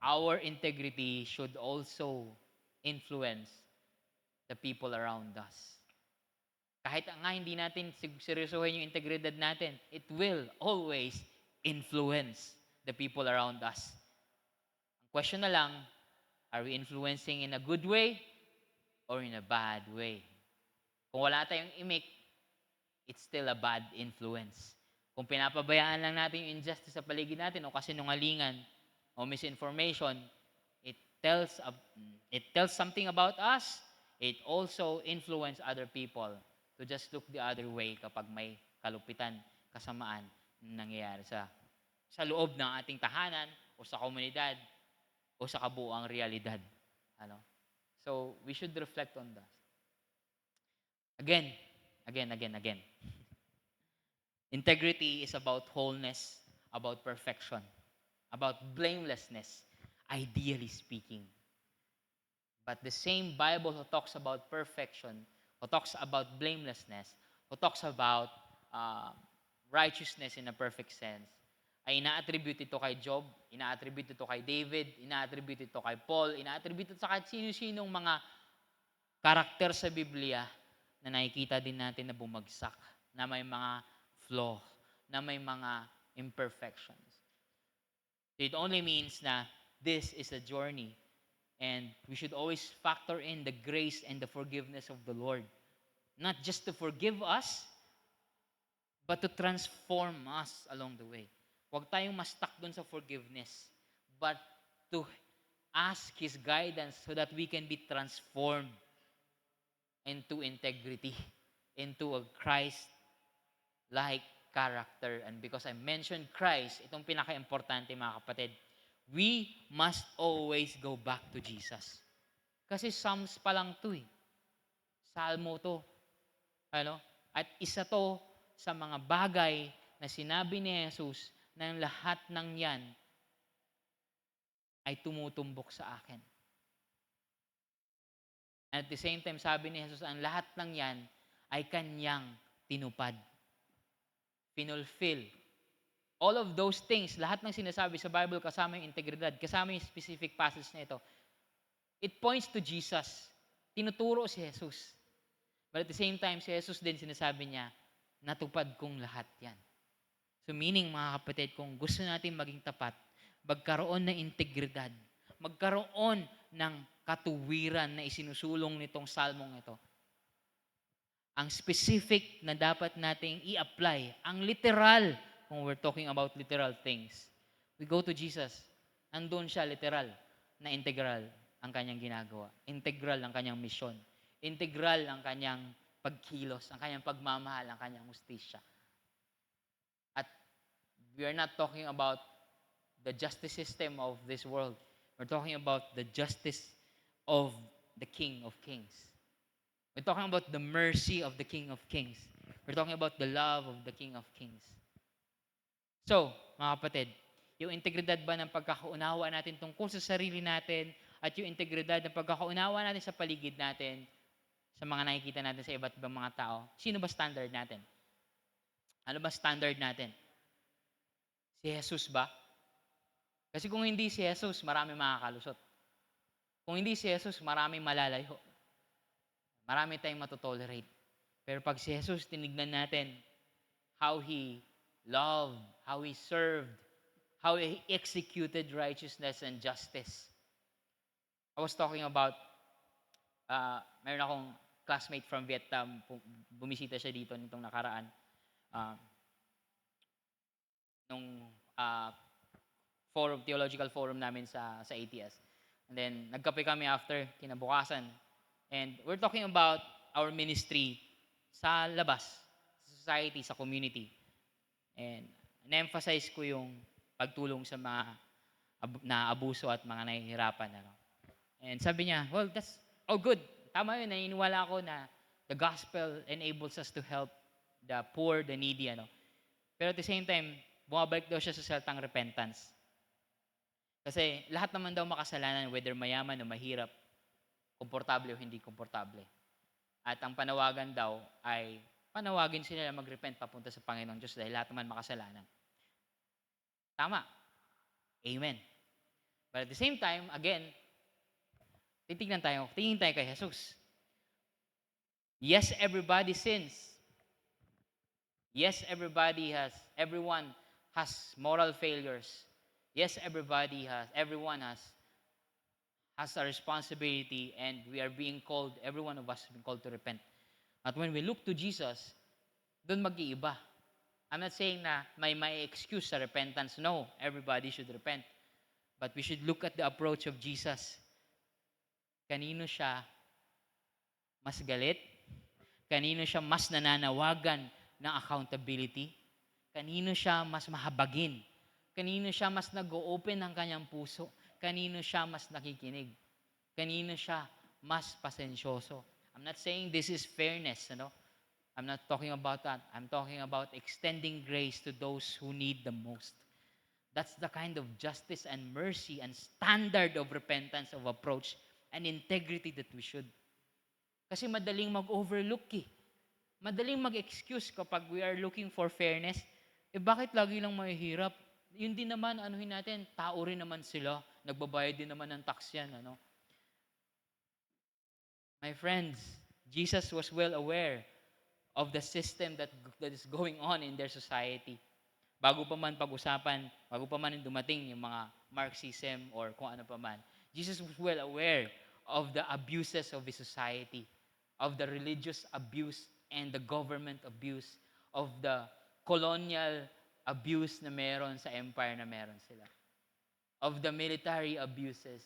Our integrity should also influence the people around us. Kahit nga hindi natin seryosohin yung integridad natin, it will always influence the people around us. Ang question na lang, are we influencing in a good way or in a bad way? Kung wala tayong imik, it's still a bad influence. Kung pinapabayaan lang natin yung injustice sa paligid natin o kasinungalingan o misinformation, it tells something about us. It also influence other people to just look the other way kapag may kalupitan, kasamaan na nangyayari sa loob ng ating tahanan o sa komunidad o sa kabuuang realidad. Ano? So, we should reflect on that. Again. Integrity is about wholeness, about perfection, about blamelessness, ideally speaking. But the same Bible who talks about perfection, who talks about blamelessness, who talks about righteousness in a perfect sense, ay ina-attribute ito kay Job, ina-attribute ito kay David, ina-attribute ito kay Paul, ina-attribute ito sa kahit sino-sinong mga karakter sa Biblia na nakikita din natin na bumagsak, na may mga flaw, na may mga imperfections. It only means na this is a journey and we should always factor in the grace and the forgiveness of the Lord. Not just to forgive us, but to transform us along the way. Huwag tayong ma-stuck dun sa forgiveness, but to ask His guidance so that we can be transformed into integrity, into a Christ-like character. And because I mentioned Christ, itong pinaka-importante mga kapatid, we must always go back to Jesus. Kasi Psalms pa lang to eh. Salmo to. Ano? At isa to sa mga bagay na sinabi ni Jesus na lahat ng yan ay tumutumbok sa akin. And at the same time, sabi ni Jesus, ang lahat ng yan ay kanyang tinupad. Finulfill. All of those things, lahat ng sinasabi sa Bible, kasama yung integridad, kasama yung specific passage na ito, it points to Jesus. Tinuturo si Jesus. But at the same time, si Jesus din sinasabi niya, natupad kong lahat yan. So meaning, mga kapatid, kung gusto natin maging tapat, magkaroon ng integridad, magkaroon ng katuwiran na isinusulong nitong salmong ito. Ang specific na dapat nating i-apply, ang literal, kung we're talking about literal things. We go to Jesus, andun siya literal na integral ang kanyang ginagawa. Integral ang kanyang misyon. Integral ang kanyang pagkilos, ang kanyang pagmamahal, ang kanyang hustisya. At we are not talking about the justice system of this world. We're talking about the justice of the King of Kings. We're talking about the mercy of the King of Kings. We're talking about the love of the King of Kings. So, mga kapatid, yung integridad ba ng pagkakaunawa natin tungkol sa sarili natin at yung integridad ng pagkakaunawa natin sa paligid natin, sa mga nakikita natin sa iba't ibang mga tao, sino ba standard natin? Ano ba standard natin? Si Jesus ba? Kasi kung hindi si Jesus, marami makakalusot. Kung hindi si Jesus, marami malalayo. Marami tayong matotolerate. Pero pag si Jesus, tinignan natin how He loved, how He served, how He executed righteousness and justice. I was talking about, meron akong classmate from Vietnam, bumisita siya dito nitong nakaraan. Nung theological forum namin sa ATS. And then, nagkape kami after, kinabukasan. And we're talking about our ministry sa labas, sa society, sa community. And na-emphasize ko yung pagtulong sa mga naabuso at mga nahihirapan. Ano? And sabi niya, well, that's good. Tama yun, naniniwala ako na the gospel enables us to help the poor, the needy. Ano? Pero at the same time, bumabalik daw siya sa salitang repentance. Kasi lahat naman daw makasalanan, whether mayaman o mahirap, komportable o hindi komportable. At ang panawagan daw ay panawagin sila na mag-repent papunta sa Panginoong Diyos dahil lahat naman makasalanan. Tama. Amen. But at the same time, again, tingin tayo kay Jesus. Yes, everybody sins. Yes, everyone has moral failures. Yes, everyone has a responsibility, and we are being called, every one of us is being called to repent. At when we look to Jesus, doon mag-iiba. I'm not saying na may excuse sa repentance. No, everybody should repent. But we should look at the approach of Jesus. Kanino siya mas galit? Kanino siya mas nananawagan ng accountability? Kanino siya mas mahabagin? Kanino siya mas nag-o-open ng kanyang puso? Kanino siya mas nakikinig? Kanino siya mas pasensyoso? I'm not saying this is fairness, I'm not talking about that. I'm talking about extending grace to those who need the most. That's the kind of justice and mercy and standard of repentance, of approach, and integrity that we should. Kasi madaling mag-overlook Madaling mag-excuse kapag we are looking for fairness. Bakit lagi lang mahihirap? Yun din naman, anuhin natin, tao rin naman sila. Nagbabayad din naman ng tax yan, My friends, Jesus was well aware of the system that is going on in their society. Bago pa man dumating yung mga Marxism or kung ano pa man, Jesus was well aware of the abuses of his society, of the religious abuse and the government abuse, of the colonial abuse na meron sa empire na meron sila, of the military abuses,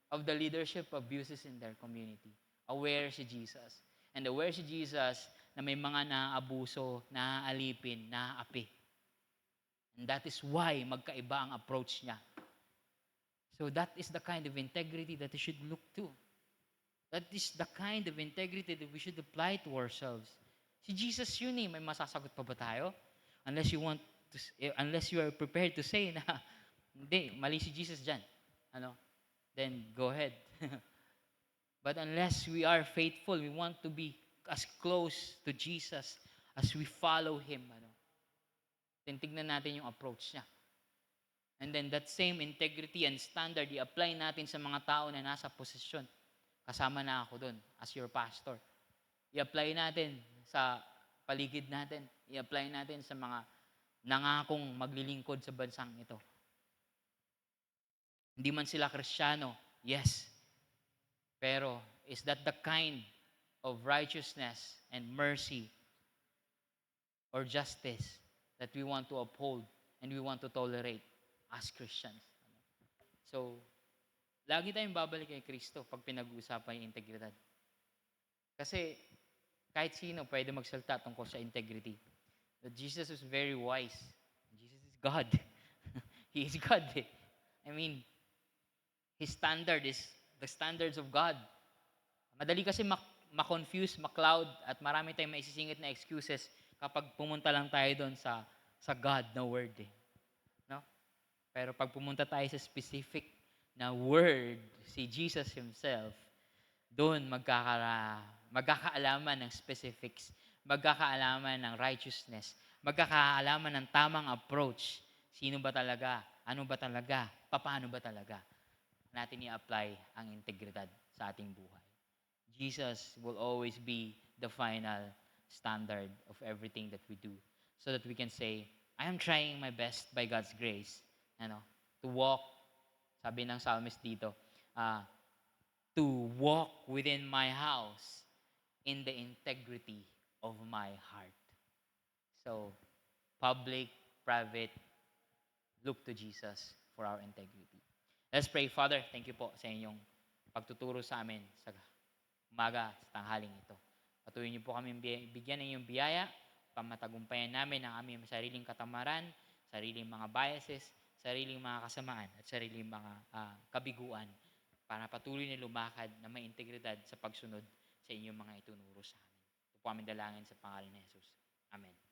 of the leadership abuses in their community. Aware si Jesus. And aware si Jesus na may mga naaabuso, naaalipin, naaapi. And that is why magkaiba ang approach niya. So that is the kind of integrity that we should look to. That is the kind of integrity that we should apply to ourselves. Si Jesus yun may masasagot pa ba tayo? Unless you are prepared to say na, hindi, mali si Jesus dyan. Then go ahead. But unless we are faithful, we want to be as close to Jesus as we follow Him. Then tignan natin yung approach niya. And then that same integrity and standard, i-apply natin sa mga tao na nasa posisyon. Kasama na ako doon as your pastor. I-apply natin sa paligid natin. I-apply natin sa mga nangakong maglilingkod sa bansang ito. Hindi man sila Kristiyano, yes. Pero is that the kind of righteousness and mercy or justice that we want to uphold and we want to tolerate as Christians? So, lagi tayong babalik kay Kristo pag pinag-uusapan yung integridad. Kasi kahit sino pwede magsalita tungkol sa integrity. But Jesus was very wise. Jesus is God. He is God. I mean, His standard is the standards of God. Madali kasi ma-confuse, ma-cloud, at marami tayong maisisingit na excuses kapag pumunta lang tayo doon sa God na word. No? Pero pag pumunta tayo sa specific na word, si Jesus Himself, doon magkakaalaman ng specifics, magkakaalaman ng righteousness, magkakaalaman ng tamang approach. Sino ba talaga? Ano ba talaga? Paano ba talaga natin i-apply ang integridad sa ating buhay? Jesus will always be the final standard of everything that we do, so that we can say, I am trying my best by God's grace, to walk, sabi ng psalmist dito, to walk within my house in the integrity of my heart. So, public, private, look to Jesus for our integrity. Let's pray. Father, thank you po sa inyong pagtuturo sa amin sa umaga, sa tanghaling ito. Patuloy niyo po kami bigyan ng iyong biyaya, pamatagumpayan namin ang aming sariling katamaran, sariling mga biases, sariling mga kasamaan, at sariling mga kabiguan, para patuloy na lumakad na may integridad sa pagsunod sa inyong mga itunuro sa amin. Ito po aming dalangin sa pangalan ni Jesus. Amen.